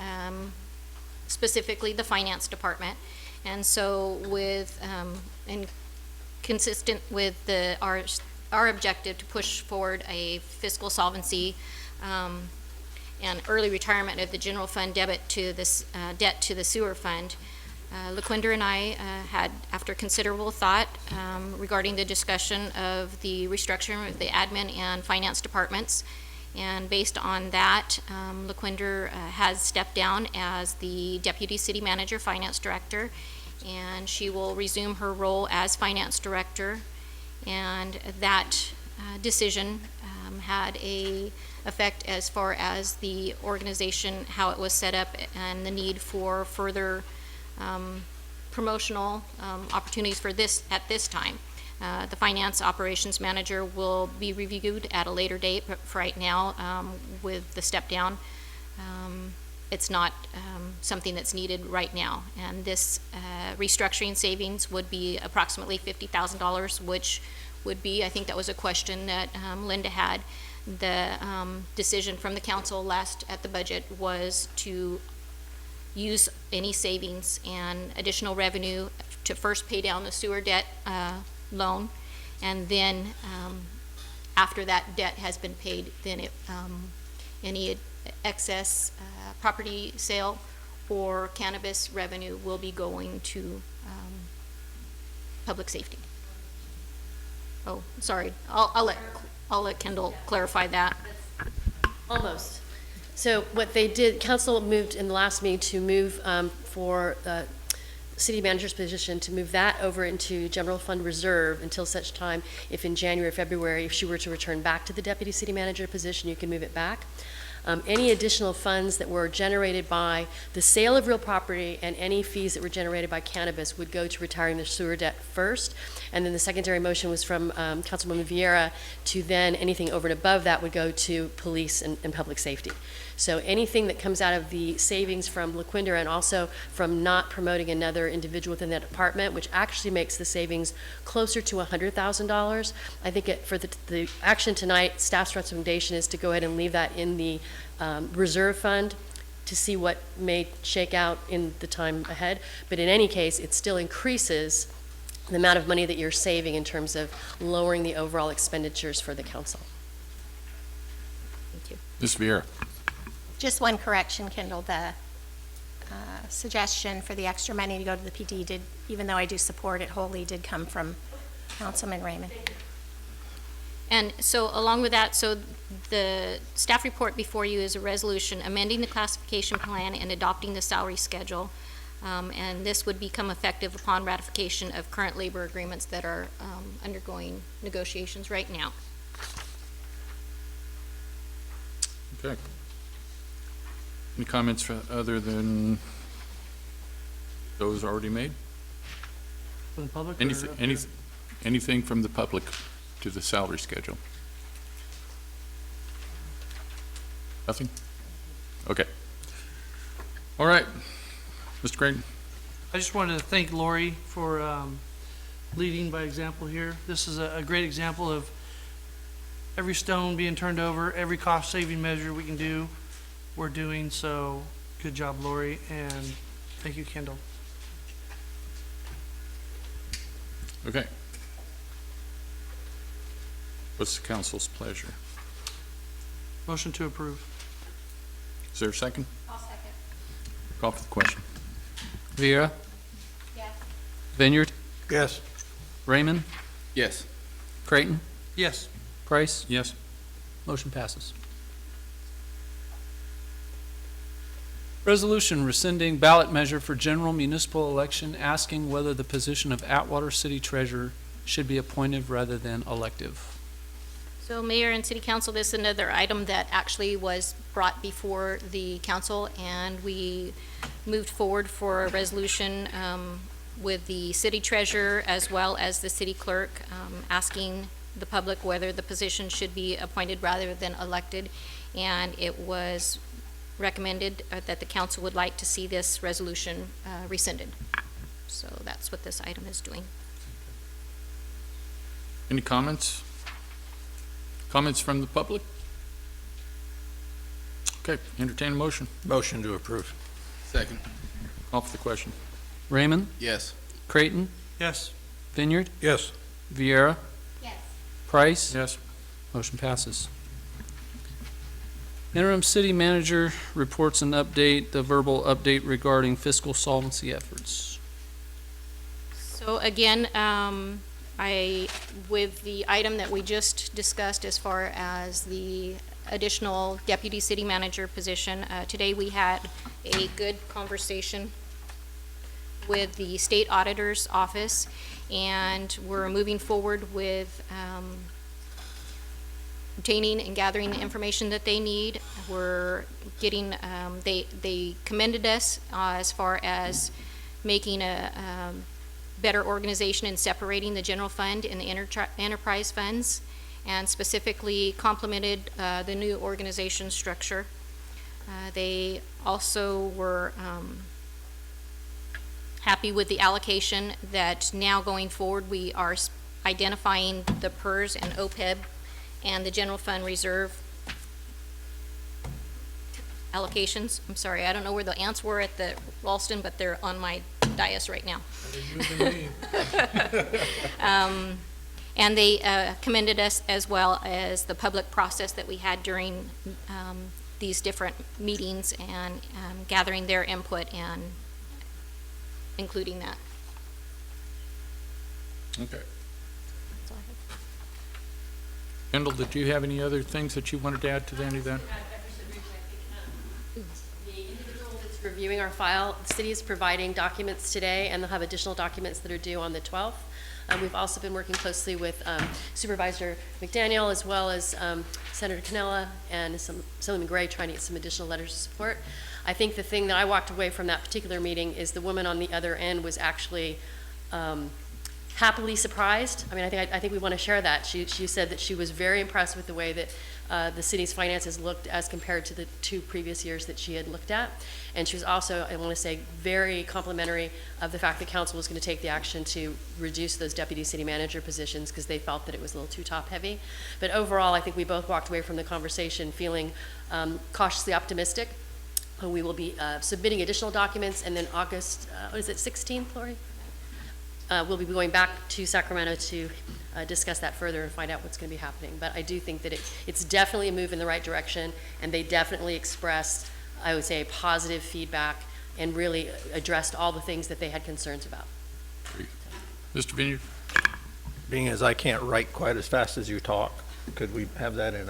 specifically the finance department. And so with, and consistent with our objective to push forward a fiscal solvency and early retirement of the general fund debit to this debt to the sewer fund, LaQuinder and I had, after considerable thought regarding the discussion of the restructuring of the admin and finance departments, and based on that, LaQuinder has stepped down as the Deputy City Manager, Finance Director, and she will resume her role as Finance Director. And that decision had a effect as far as the organization, how it was set up, and the need for further promotional opportunities for this at this time. The finance operations manager will be reviewed at a later date, but for right now, with the step down, it's not something that's needed right now. And this restructuring savings would be approximately $50,000, which would be, I think that was a question that Linda had. The decision from the council last at the budget was to use any savings and additional revenue to first pay down the sewer debt loan, and then after that debt has been paid, then any excess property sale or cannabis revenue will be going to public safety. Oh, sorry, I'll let Kendall clarify that. Almost. So what they did, council moved in the last meeting to move for city manager's position, to move that over into general fund reserve until such time, if in January or February, if she were to return back to the deputy city manager position, you can move it back. Any additional funds that were generated by the sale of real property and any fees that were generated by cannabis would go to retiring the sewer debt first. And then the secondary motion was from Councilwoman Vieira to then anything over and above that would go to police and public safety. So anything that comes out of the savings from LaQuinder and also from not promoting another individual within that department, which actually makes the savings closer to $100,000. I think for the action tonight, staff's recommendation is to go ahead and leave that in the reserve fund to see what may shake out in the time ahead. But in any case, it still increases the amount of money that you're saving in terms of lowering the overall expenditures for the council. Thank you. Ms. Vieira. Just one correction, Kendall. The suggestion for the extra money to go to the PD did, even though I do support it wholly, did come from Councilman Raymond. And so along with that, so the staff report before you is a resolution amending the classification plan and adopting the salary schedule. And this would become effective upon ratification of current labor agreements that are undergoing negotiations right now. Okay. Any comments other than those already made? From the public? Anything from the public to the salary schedule? Nothing? Okay. All right. Mr. Creighton? I just wanted to thank Lori for leading by example here. This is a great example of every stone being turned over, every cost-saving measure we can do, we're doing. So good job, Lori, and thank you, Kendall. Okay. What's the council's pleasure? Motion to approve. Is there a second? I'll second. Call for the question. Viera? Yes. Vineyard? Yes. Raymond? Yes. Creighton? Yes. Price? Yes. Motion passes. Resolution rescinding ballot measure for general municipal election, asking whether the position of Atwater City Treasurer should be appointed rather than elective. So Mayor and City Council, this is another item that actually was brought before the council, and we moved forward for a resolution with the city treasurer as well as the city clerk, asking the public whether the position should be appointed rather than elected. And it was recommended that the council would like to see this resolution rescinded. So that's what this item is doing. Any comments? Comments from the public? Okay, entertain a motion. Motion to approve. Second. Call for the question. Raymond? Yes. Creighton? Yes. Vineyard? Yes. Viera? Yes. Price? Yes. Motion passes. Interim City Manager reports an update, the verbal update regarding fiscal solvency efforts. So again, with the item that we just discussed as far as the additional deputy city manager position, today we had a good conversation with the state auditor's office, and we're moving forward with obtaining and gathering the information that they need. We're getting, they commended us as far as making a better organization and separating the general fund and the enterprise funds, and specifically complimented the new organization structure. They also were happy with the allocation that now going forward we are identifying the PERS and OPEB and the general fund reserve allocations. I'm sorry, I don't know where the ants were at the Ralston, but they're on my dais right now. And they commended us as well as the public process that we had during these different meetings, and gathering their input and including that. Okay. That's all I have. Kendall, did you have any other things that you wanted to add to any of that? The individual that's reviewing our file, the city is providing documents today, and they'll have additional documents that are due on the 12th. We've also been working closely with Supervisor McDaniel, as well as Senator Cannella and Assemblyman Gray, trying to get some additional letters of support. I think the thing that I walked away from that particular meeting is the woman on the other end was actually happily surprised. I mean, I think we want to share that. She said that she was very impressed with the way that the city's finances looked as compared to the 2 previous years that she had looked at. And she was also, I want to say, very complimentary of the fact that council was going to take the action to reduce those deputy city manager positions because they felt that it was a little too top heavy. But overall, I think we both walked away from the conversation feeling cautiously optimistic. We will be submitting additional documents, and then August, what is it, 16th, Lori? We'll be going back to Sacramento to discuss that further and find out what's going to be happening. But I do think that it's definitely a move in the right direction, and they definitely expressed, I would say, positive feedback and really addressed all the things that they had concerns about. Mr. Vineyard? Being as I can't write quite as fast as you talk, could we have that in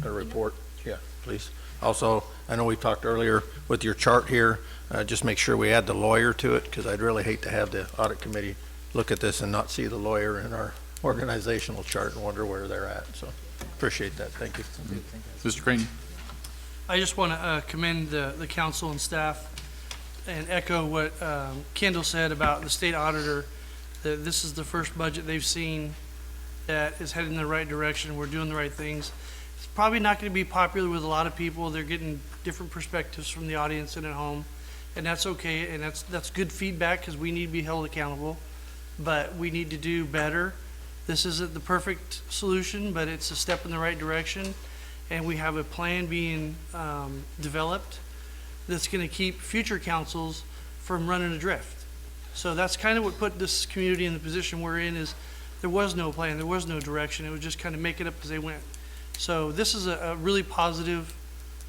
a report? Yeah, please. Also, I know we talked earlier with your chart here, just make sure we add the lawyer to it, because I'd really hate to have the audit committee look at this and not see the lawyer in our organizational chart and wonder where they're at. So appreciate that. Thank you. Mr. Creighton? I just want to commend the council and staff and echo what Kendall said about the state auditor, that this is the first budget they've seen that is heading in the right direction. We're doing the right things. It's probably not going to be popular with a lot of people. They're getting different perspectives from the audience and at home, and that's okay, and that's good feedback because we need to be held accountable, but we need to do better. This isn't the perfect solution, but it's a step in the right direction, and we have a plan being developed that's going to keep future councils from running adrift. So that's kind of what put this community in the position we're in, is there was no plan, there was no direction. It was just kind of make it up as they went. So this is a really positive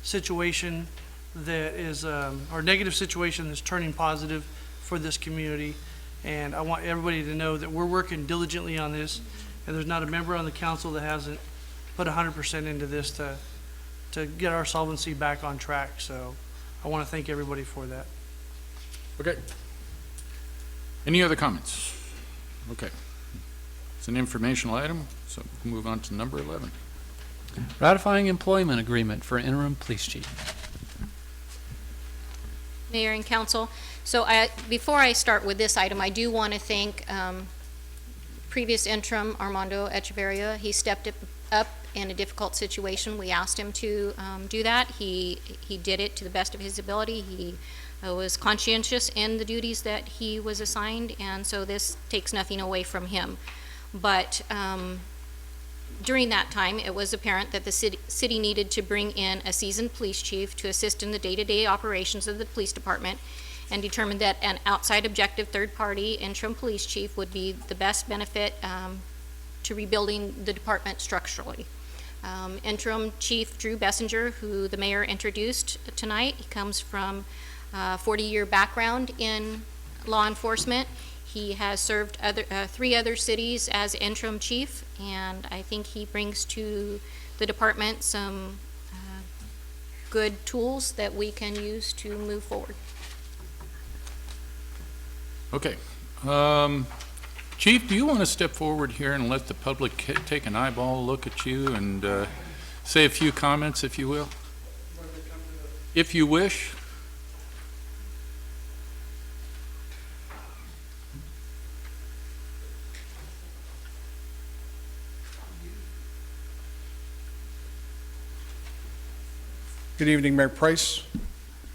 situation. that is, or negative situation that's turning positive for this community. And I want everybody to know that we're working diligently on this, and there's not a member on the council that hasn't put 100% into this to get our solvency back on track. So I want to thank everybody for that. Okay. Any other comments? Okay. It's an informational item, so we'll move on to number 11. Ratifying employment agreement for interim police chief. Mayor and council, so before I start with this item, I do want to thank previous interim Armando Echeverria. He stepped up in a difficult situation. We asked him to do that. He did it to the best of his ability. He was conscientious in the duties that he was assigned, and so this takes nothing away from him. But during that time, it was apparent that the city needed to bring in a seasoned police chief to assist in the day-to-day operations of the police department, and determined that an outside objective third-party interim police chief would be the best benefit to rebuilding the department structurally. Interim Chief Drew Bessinger, who the mayor introduced tonight, he comes from a 40-year background in law enforcement. He has served 3 other cities as interim chief, and I think he brings to the department some good tools that we can use to move forward. Okay. Chief, do you want to step forward here and let the public take an eyeball look at you and say a few comments, if you will? If you wish. Good evening, Mayor Price,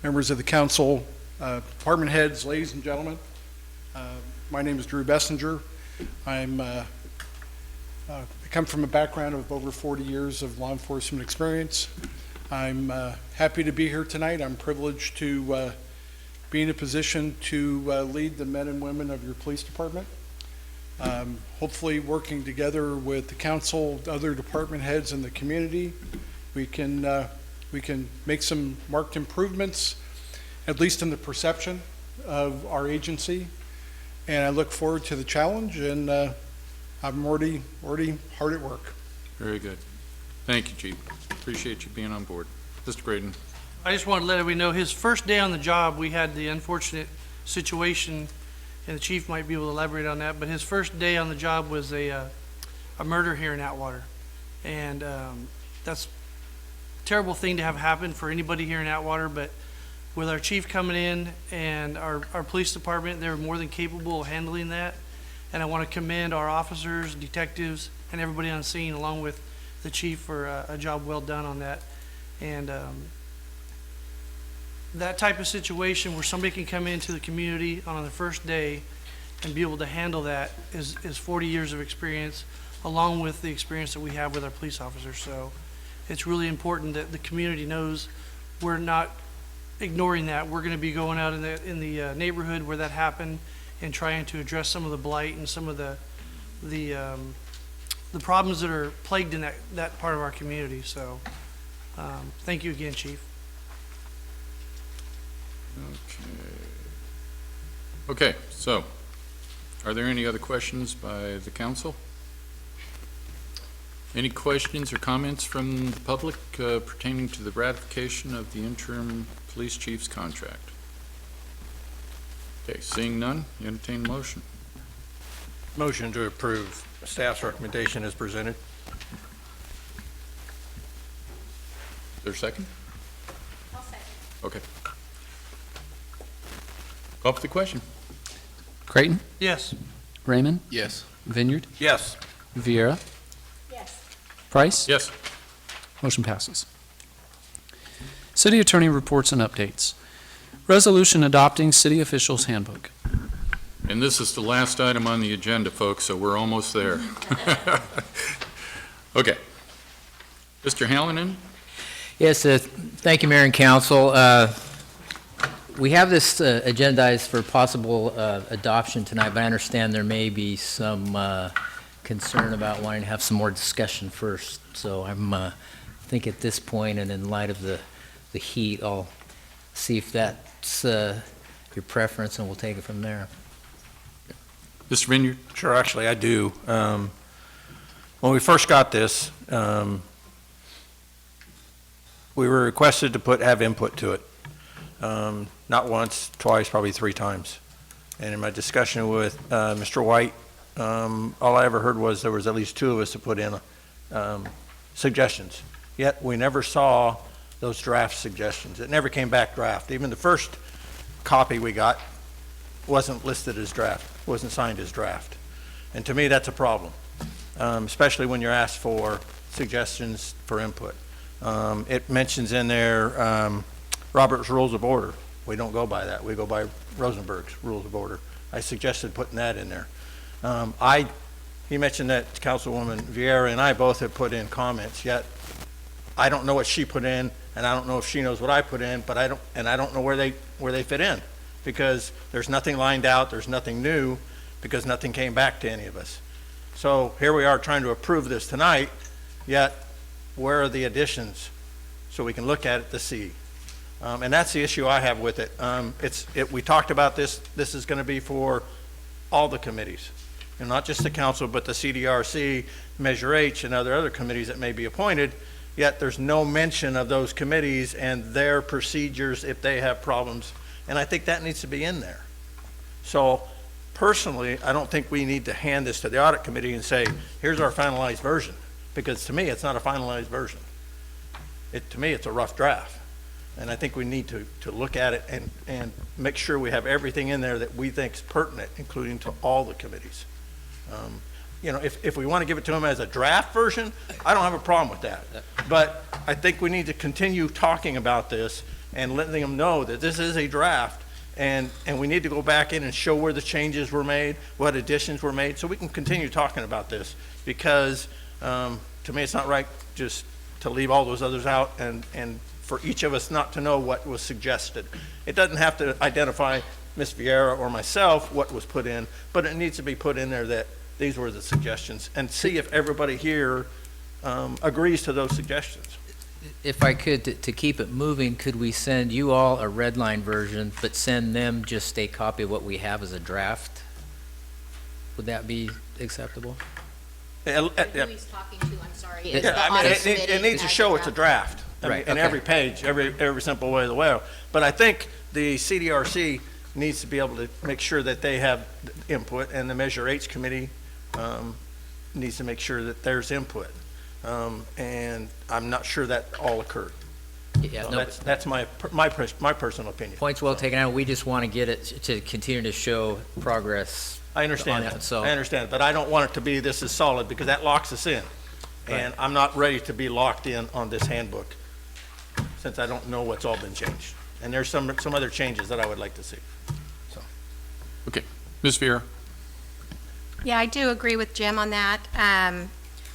members of the council, department heads, ladies and gentlemen. My name is Drew Bessinger. I come from a background of over 40 years of law enforcement experience. I'm happy to be here tonight. I'm privileged to be in a position to lead the men and women of your police department. Hopefully working together with the council, other department heads in the community, we can make some marked improvements, at least in the perception of our agency. And I look forward to the challenge, and I'm already hard at work. Very good. Thank you, Chief. Appreciate you being on board. Mr. Graydon. I just want to let everybody know, his first day on the job, we had the unfortunate situation, and the chief might be able to elaborate on that, but his first day on the job was a murder here in Atwater. And that's a terrible thing to have happen for anybody here in Atwater, but with our chief coming in and our police department, they're more than capable of handling that. And I want to commend our officers, detectives, and everybody on scene, along with the chief, for a job well done on that. And that type of situation where somebody can come into the community on the first day and be able to handle that is 40 years of experience, along with the experience that we have with our police officers. So it's really important that the community knows we're not ignoring that. We're going to be going out in the neighborhood where that happened and trying to address some of the blight and some of the problems that are plagued in that part of our community. So thank you again, Chief. Okay, so are there any other questions by the council? Any questions or comments from the public pertaining to the ratification of the interim police chief's contract? Okay, seeing none, entertain motion. Motion to approve staff's recommendation as presented. Is there a second? I'll second. Okay. Call for the question. Creighton? Yes. Raymond? Yes. Vineyard? Yes. Vieira? Yes. Price? Yes. Motion passes. City Attorney reports and updates. Resolution adopting City Officials Handbook. And this is the last item on the agenda, folks, so we're almost there. Okay. Mr. Hallinan? Yes, thank you, Mayor and Council. We have this agendized for possible adoption tonight, but I understand there may be some concern about wanting to have some more discussion first. So I think at this point, and in light of the heat, I'll see if that's your preference, and we'll take it from there. Mr. Vineyard? Sure, actually, I do. When we first got this, we were requested to have input to it. Not once, twice, probably 3 times. And in my discussion with Mr. White, all I ever heard was there was at least 2 of us to put in suggestions. Yet we never saw those draft suggestions. It never came back draft. Even the first copy we got wasn't listed as draft, wasn't signed as draft. And to me, that's a problem, especially when you're asked for suggestions for input. It mentions in there Robert's Rules of Order. We don't go by that. We go by Rosenberg's Rules of Order. I suggested putting that in there. He mentioned that Councilwoman Vieira and I both have put in comments, yet I don't know what she put in, and I don't know if she knows what I put in, but I don't know where they fit in, because there's nothing lined out, there's nothing new, because nothing came back to any of us. So here we are trying to approve this tonight, yet where are the additions so we can look at it to see? And that's the issue I have with it. We talked about this. This is going to be for all the committees, and not just the council, but the CDRC, Measure H, and other committees that may be appointed, yet there's no mention of those committees and their procedures if they have problems. And I think that needs to be in there. So personally, I don't think we need to hand this to the audit committee and say, here's our finalized version, because to me, it's not a finalized version. To me, it's a rough draft. And I think we need to look at it and make sure we have everything in there that we think is pertinent, including to all the committees. If we want to give it to them as a draft version, I don't have a problem with that. But I think we need to continue talking about this and letting them know that this is a draft, and we need to go back in and show where the changes were made, what additions were made, so we can continue talking about this, because to me, it's not right just to leave all those others out and for each of us not to know what was suggested. It doesn't have to identify Ms. Vieira or myself what was put in, but it needs to be put in there that these were the suggestions, and see if everybody here agrees to those suggestions. If I could, to keep it moving, could we send you all a red line version, but send them just a copy of what we have as a draft? Would that be acceptable? Who he's talking to, I'm sorry. is Yeah, the I mean, audit committee it needs to as show a it's a draft. Right, In okay. every page, every simple way of the way. But I think the CDRC needs to be able to make sure that they have input, and the Measure H committee needs to make sure that there's input. And I'm not sure that all occurred. Yeah, So no, that's my personal opinion. point's well taken out. We just want to get it to continue to show progress. I understand on that. it, so- I understand, but I don't want it to be this is solid, because that locks us in. And I'm not ready to be locked in on this handbook, since I don't know what's all been changed. And there's some other changes that I would like to see. Okay. Ms. Vieira? Yeah, I do agree with Jim on that.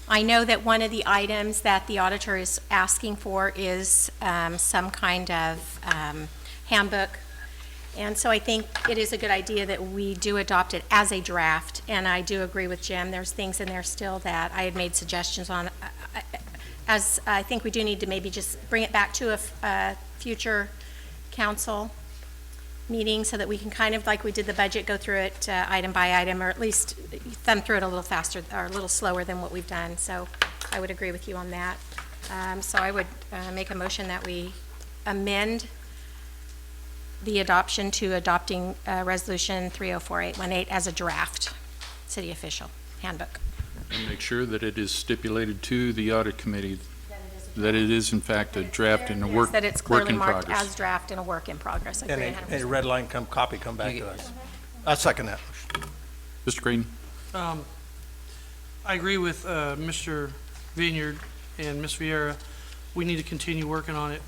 I know that one of the items that the auditor is asking for is some kind of handbook. And so I think it is a good idea that we do adopt it as a draft. And I do agree with Jim. There's things in there still that I had made suggestions on. As I think we do need to maybe just bring it back to a future council meeting, so that we can kind of, like we did the budget, go through it item by item, or at least thumb through it a little faster or a little slower than what we've done. So I would agree with you on that. So I would make a motion that we amend the adoption to adopting Resolution 304818 as a draft city official handbook. And make sure that it is stipulated to the audit committee that it is in fact a draft and a Yes, work that it's work clearly in marked progress. as draft and a work in progress. I agree And 100%. a red line copy come back to us. I second that. Mr. Green? I agree with Mr. Vineyard and Ms. Vieira. We need to continue working on it.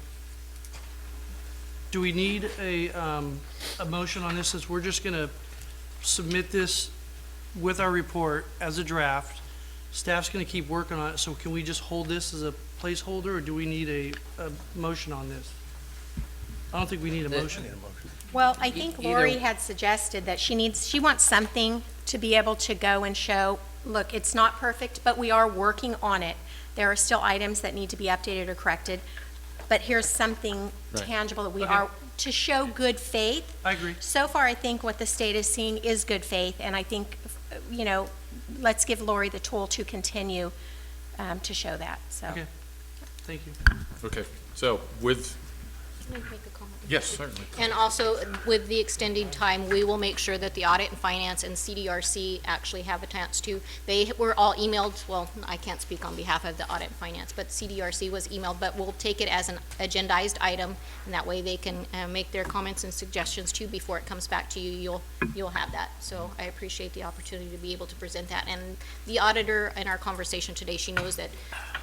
Do we need a motion on this, since we're just going to submit this with our report as a draft? Staff's going to keep working on it, so can we just hold this as a placeholder, or do we need a motion on this? I don't think we need a motion. Well, I think Either- Lori had suggested that she wants something to be able to go and show, look, it's not perfect, but we are working on it. There are still items that need to be updated or corrected, but here's something Right. tangible that we Okay. are to show good faith. I agree. So far, I think what the state is seeing is good faith, and I think, let's give Lori the tool to continue to show that, so. Okay. Thank you. Okay, so with, Can I make a comment? yes, certainly. And also, with the extending time, we will make sure that the audit and finance and CDRC actually have a chance to. They were all emailed, well, I can't speak on behalf of the audit and finance, but CDRC was emailed, but we'll take it as an agendized item, and that way they can make their comments and suggestions too before it comes back to you. You'll have that. So I appreciate the opportunity to be able to present that. And the auditor, in our conversation today, she knows that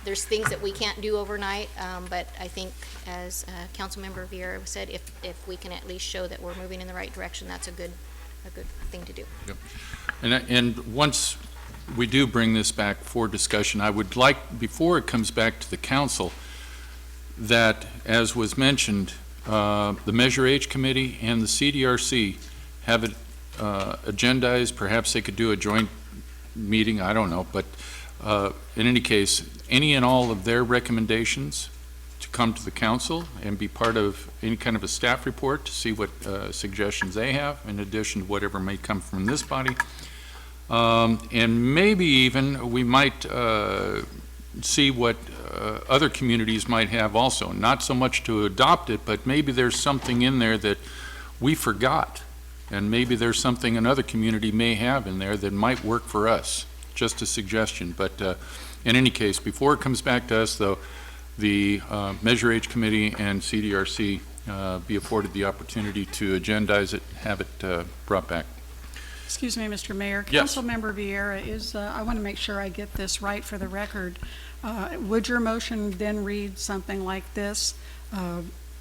there's things that we can't do overnight, but I think, as Councilmember Vieira said, if we can at least show that we're moving in the right direction, that's a good thing to do. Yep. And once we do bring this back for discussion, I would like, before it comes back to the council, that, as was mentioned, the Measure H Committee and the CDRC have it agendized. Perhaps they could do a joint meeting, I don't know, but in any case, any and all of their recommendations to come to the council and be part of any kind of a staff report to see what suggestions they have, in addition to whatever may come from this body. And maybe even we might see what other communities might have also. Not so much to adopt it, but maybe there's something in there that we forgot. And maybe there's something another community may have in there that might work for us. Just a suggestion. But in any case, before it comes back to us, though, the Measure H Committee and CDRC be afforded the opportunity to agendize it, have it brought back. Excuse me, Mr. Mayor. Yes. Councilmember Vieira, I want to make sure I get this right for the record. Would your motion then read something like this?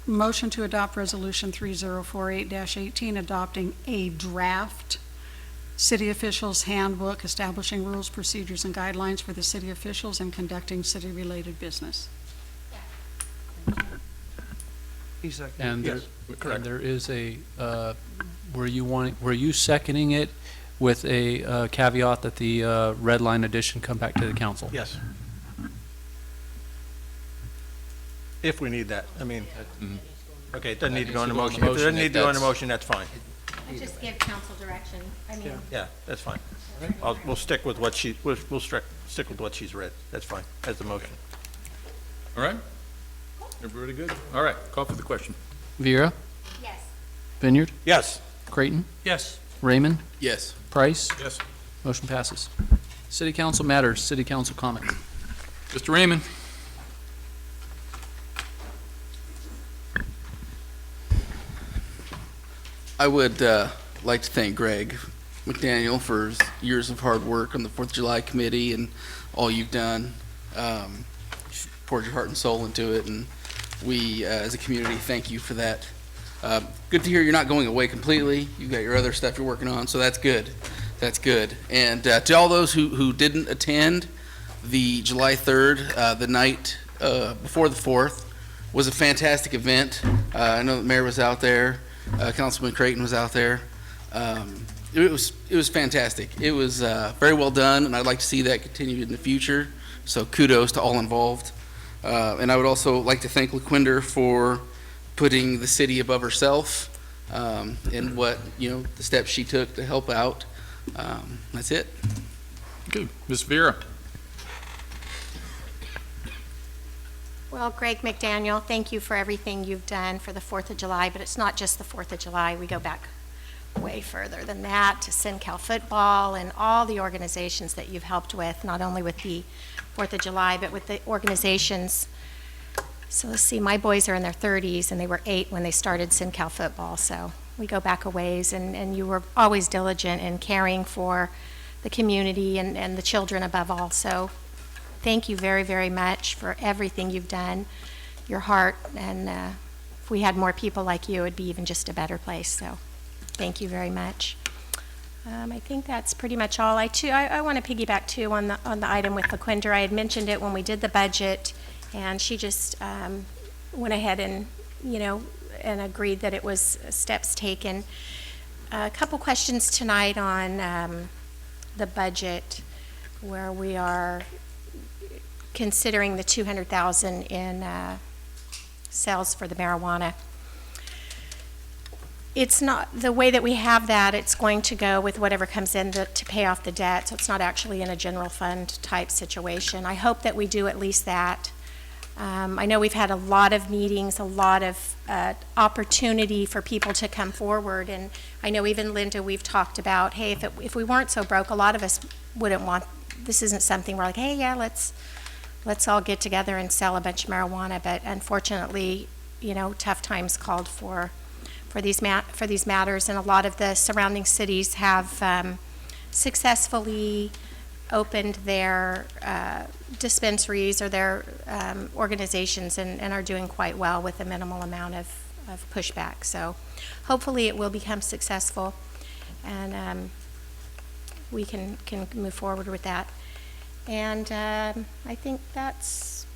Motion to adopt Resolution 3048-18, adopting a draft city officials handbook establishing rules, procedures, and guidelines for the city officials in conducting city-related business. And Yes, and there is a, were you seconding it with a caveat that the red line addition come back to the council? Yes. If we need that, I mean, okay, it doesn't need to go into motion. If it doesn't need to go into motion, that's fine. I just give council direction. I mean, Yeah, that's fine. We'll stick with what we'll stick with what she's read. That's fine, as the motion. All right? Everybody good? All right, call for the question. Vieira, yes. Vineyard, Yes. Creighton, Yes. Raymond, Yes. Price, Yes. motion passes. City council matters, city council comments. Mr. Raymond? I would like to thank Greg McDaniel for his years of hard work on the 4th of July committee and all you've done. You've poured your heart and soul into it, and we, as a community, thank you for that. Good to hear you're not going away completely. You've got your other stuff you're working on, so that's good. That's good. And to all those who didn't attend, the July 3rd, the night before the 4th, was a fantastic event. I know the mayor was out there. Councilman Creighton was out there. It was fantastic. It was very well done, and I'd like to see that continued in the future. So kudos to all involved. And I would also like to thank LaQuinder for putting the city above herself and what, the steps she took to help out. That's it. Good. Ms. Vera? Well, Greg McDaniel, thank you for everything you've done for the 4th of July, but it's not just the 4th of July. We go back way further than that to CenCal football and all the organizations that you've helped with, not only with the 4th of July, but with the organizations. So let's see, my boys are in their 30s, and they were 8 when they started CenCal football, so we go back a ways, and you were always diligent in caring for the community and the children above all. So thank you very, very much for everything you've done, your heart, and if we had more people like you, it'd be even just a better place, so thank you very much. I think that's pretty much all. I want to piggyback, too, on the item with LaQuinder. I had mentioned it when we did the budget, and she just went ahead and, and agreed that it was steps taken. A couple questions tonight on the budget, where we are considering the $200,000 in sales for the marijuana. it's not, the way that we have that, it's going to go with whatever comes in to pay off the debt, so it's not actually in a general fund type situation. I hope that we do at least that. I know we've had a lot of meetings, a lot of opportunity for people to come forward, and I know even Linda, we've talked about, hey, if we weren't so broke, a lot of us wouldn't want, this isn't something we're like, hey, yeah, let's all get together and sell a bunch of marijuana, but unfortunately, you know, tough times called for these matters, and a lot of the surrounding cities have successfully opened their dispensaries or their organizations and are doing quite well with a minimal amount of pushback. So hopefully it will become successful, and we can move forward with that. And I think that's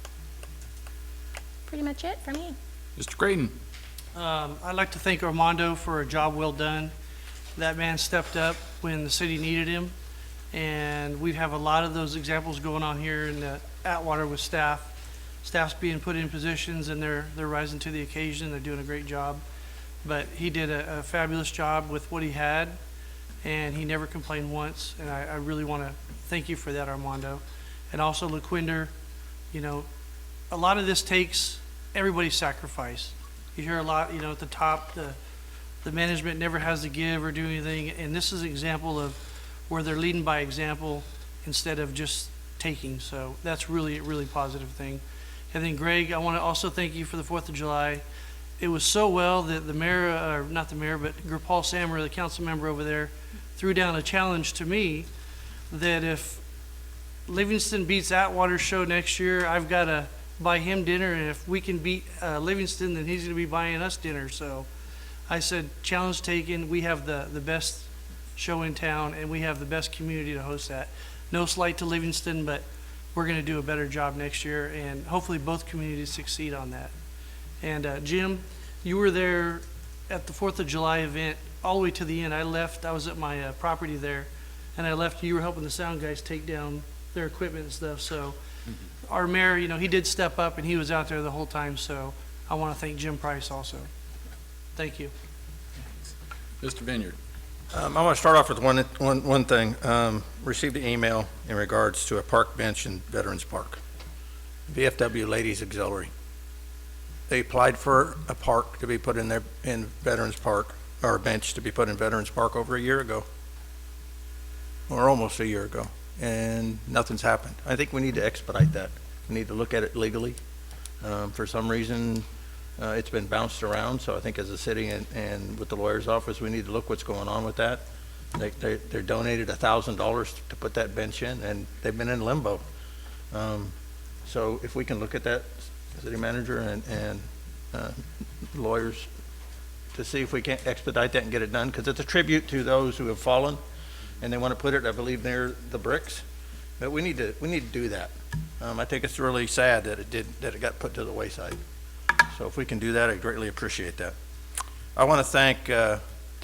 pretty much it for me. Mr. Creighton. I'd like to thank Armando for a job well done. That man stepped up when the city needed him, and we have a lot of those examples going on here in the Atwater with staff. Staff's being put in positions, and they're rising to the occasion. They're doing a great job. But he did a fabulous job with what he had, and he never complained once, and I really want to thank you for that, Armando. And also LaQuinder, you know, a lot of this takes everybody's sacrifice. You hear a lot, you know, at the top, the management never has to give or do anything, and this is an example of where they're leading by example instead of just taking. So that's really, really positive thing. And then Greg, I want to also thank you for the 4th of July. It was so well that the mayor, or not the mayor, but Paul Sammer, the council member over there, threw down a challenge to me that if Livingston beats Atwater's show next year, I've got to buy him dinner, and if we can beat Livingston, then he's going to be buying us dinner. So I said, challenge taken. We have the best show in town, and we have the best community to host that. No slight to Livingston, but we're going to do a better job next year, and hopefully both communities succeed on that. And Jim, you were there at the 4th of July event all the way to the end. I left, I was at my property there, and I left, you were helping the sound guys take down their equipment and stuff. So our mayor, you know, he did step up, and he was out there the whole time. So I want to thank Jim Price also. Thank you. Mr. Vineyard. I want to start off with one thing. Received an email in regards to a park bench in Veterans Park. VFW Ladies Auxiliary. They applied for a park to be put in Veterans Park, or a bench to be put in Veterans Park over a year ago, or almost a year ago, and nothing's happened. I think we need to expedite that. We need to look at it legally. For some reason, it's been bounced around, so I think as a city and with the lawyer's office, we need to look what's going on with that. They're donated $1,000 to put that bench in, and they've been in limbo. So if we can look at that, city manager and lawyers, to see if we can't expedite that and get it done, because it's a tribute to those who have fallen, and they want to put it, I believe, near the bricks. But we need to do that. I think it's really sad that it got put to the wayside. So if we can do that, I greatly appreciate that. I want to thank the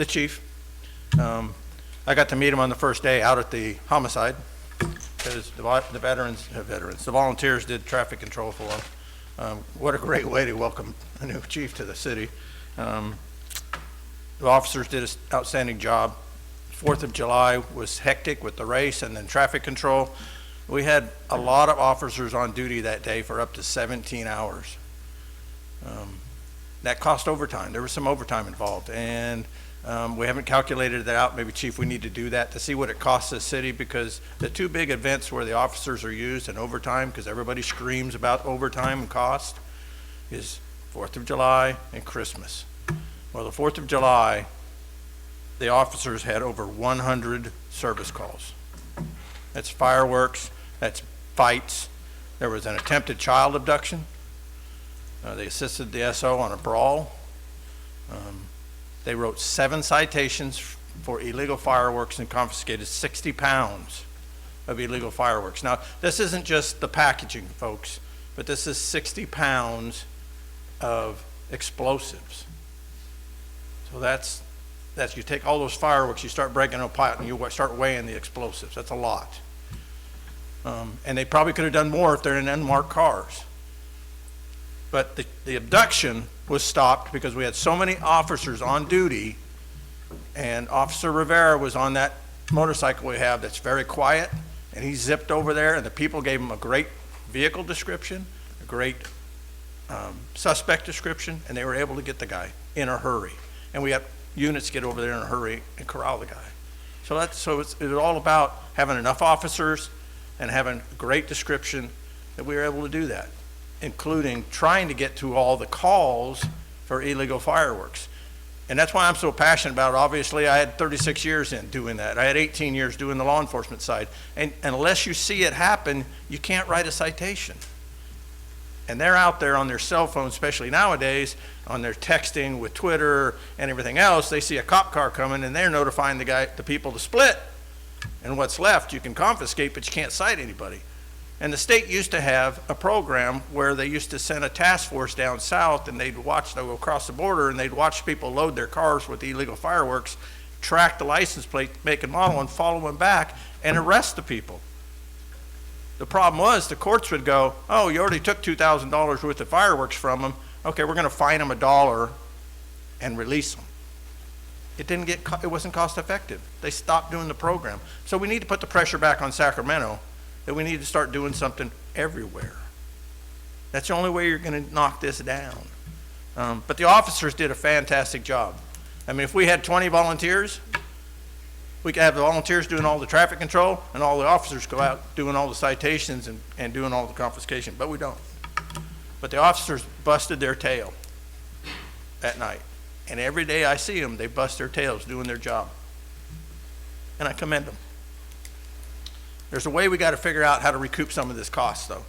chief. I got to meet him on the first day out at the homicide, because the volunteers did traffic control for him. What a great way to welcome a new chief to the city. The officers did an outstanding job. 4th of July was hectic with the race and then traffic control. We had a lot of officers on duty that day for up to 17 hours. That cost overtime. There was some overtime involved, and we haven't calculated that out. Maybe, Chief, we need to do that to see what it costs the city, because the two big events where the officers are used in overtime, because everybody screams about overtime and cost, is 4th of July and Christmas. Well, the 4th of July, the officers had over 100 service calls. That's fireworks, that's fights. There was an attempted child abduction. They assisted the SO on a brawl. They wrote 7 citations for illegal fireworks and confiscated 60 pounds of illegal fireworks. Now, this isn't just the packaging, folks, but this is 60 pounds of explosives. So that's you take all those fireworks, you start breaking them apart, and you start weighing the explosives. That's a lot. And they probably could have done more if they're in unmarked cars. But the abduction was stopped because we had so many officers on duty And Officer Rivera was on that motorcycle we have that's very quiet, and he zipped over there, and the people gave him a great vehicle description, a great suspect description, and they were able to get the guy in a hurry. And we have units get over there in a hurry and corral the guy. So it's all about having enough officers and having a great description that we were able to do that, including trying to get to all the calls for illegal fireworks. And that's why I'm so passionate about it. Obviously, I had 36 years in doing that. I had 18 years doing the law enforcement side. And unless you see it happen, you can't write a citation. And they're out there on their cell phones, especially nowadays, on their texting with Twitter and everything else. They see a cop car coming and they're notifying the people to split. And what's left, you can confiscate, but you can't cite anybody. And the state used to have a program where they used to send a task force down south, and they'd go across the border, and they'd watch people load their cars with illegal fireworks, track the license plate, make and model, and follow them back and arrest the people. The problem was the courts would go, oh, you already took $2,000 worth of fireworks from them. Okay, we're going to fine them $1 and release them. It wasn't cost effective. They stopped doing the program. So we need to put the pressure back on Sacramento that we need to start doing something everywhere. That's the only way you're going to knock this down. But the officers did a fantastic job. I mean, if we had 20 volunteers, we could have the volunteers doing all the traffic control and all the officers go out doing all the citations and doing all the confiscation, but we don't. But the officers busted their tail at night. And every day I see them, they bust their tails doing their job. And I commend them. There's a way we got to figure out how to recoup some of this cost, though.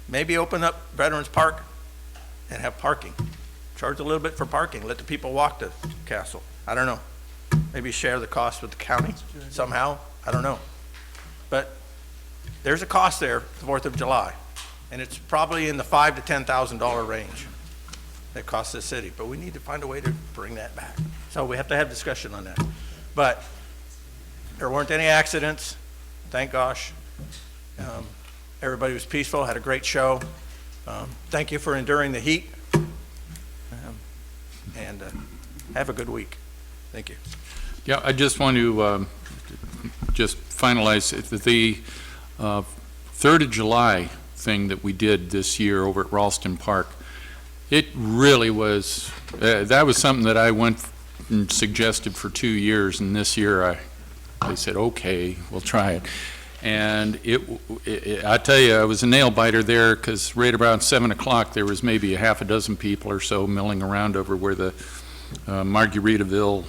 Maybe open up Veterans Park and have parking. Charge a little bit for parking. Let the people walk to Castle. I don't know. Maybe share the cost with the county somehow. I don't know. But there's a cost there, the 4th of July. And it's probably in the $5,000 to $10,000 range that costs the city. But we need to find a way to bring that back. So we have to have discussion on that. But there weren't any accidents. Thank gosh. Everybody was peaceful, had a great show. Thank you for enduring the heat. And have a good week. Thank you. Yeah, I just want to just finalize the 3rd of July thing that we did this year over at Ralston Park. It really was, that was something that I went and suggested for 2 years, and this year they said, okay, we'll try it. And I tell you, I was a nail biter there because right around 7 o'clock there was maybe a half a dozen people or so milling around over where the margarita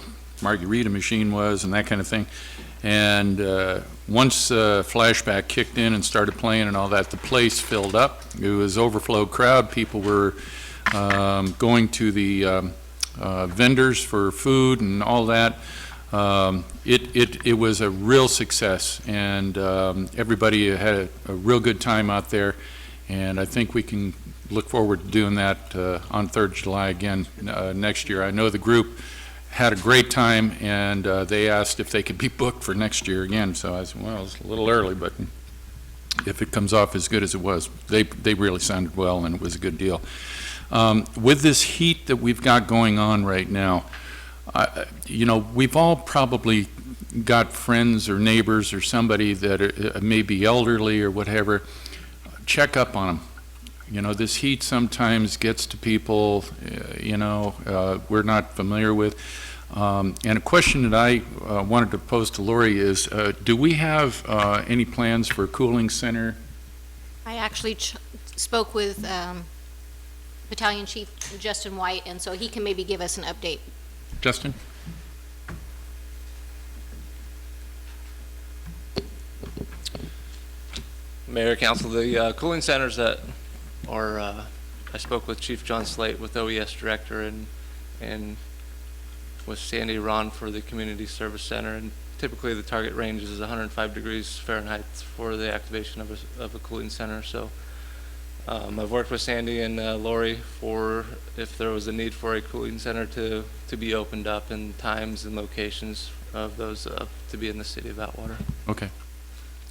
machine was and that kind of thing. And once Flashback kicked in and started playing and all that, the place filled up. It was overflow crowd. People were going to the vendors for food and all that. It was a real success, and everybody had a real good time out there, and I think we can look forward to doing that on 3rd of July again next year. I know the group had a great time, and they asked if they could be booked for next year again, so I said, well, it's a little early, but if it comes off as good as it was, they really sounded well, and it was a good deal. With this heat that we've got going on right now, you know, we've all probably got friends or neighbors or somebody that are, may be elderly or whatever. Check up on them. You know, this heat sometimes gets to people, we're not familiar with. And a question that I wanted to pose to Lori is, do we have any plans for a cooling center? I actually spoke with Battalion Chief Justin White, and so he can maybe give us an update. Justin? Mayor, Council, the cooling centers that are, I spoke with Chief John Slate with OES Director and with Sandy Ron for the Community Service Center, and typically the target range is 105 degrees Fahrenheit for the activation of a cooling center. So I've worked with Sandy and Lori for if there was a need for a cooling center to be opened up, and times and locations of those to be in the city of Atwater. Okay.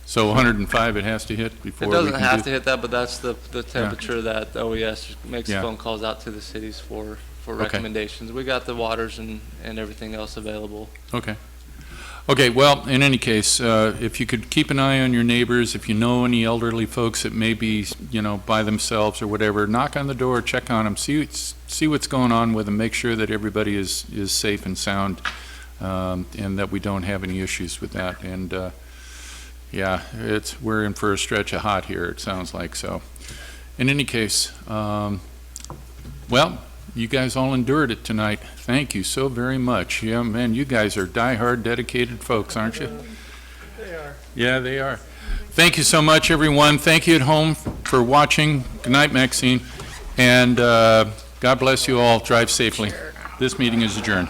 So 105 it has to hit before it we doesn't can have to hit that, but that's the temperature that OES makes Yeah. phone calls out to the cities for for Okay. recommendations. We got the waters and everything else available. Okay. Okay, well, in any case, if you could keep an eye on your neighbors, if you know any elderly folks that may be, by themselves or whatever, knock on the door, check on them, see what's going on with them, make sure that everybody is safe and sound, and that we don't have any issues with that. And, yeah, we're in for a stretch of hot here, it sounds like, so. In any case, well, you guys all endured it tonight. Thank you so very much. Yeah, man, you guys are diehard, dedicated folks, aren't you? They are. Yeah, they are. Thank you so much, everyone. Thank you at home for watching. Good night, Maxine. And God bless you all. Drive safely. This meeting is adjourned.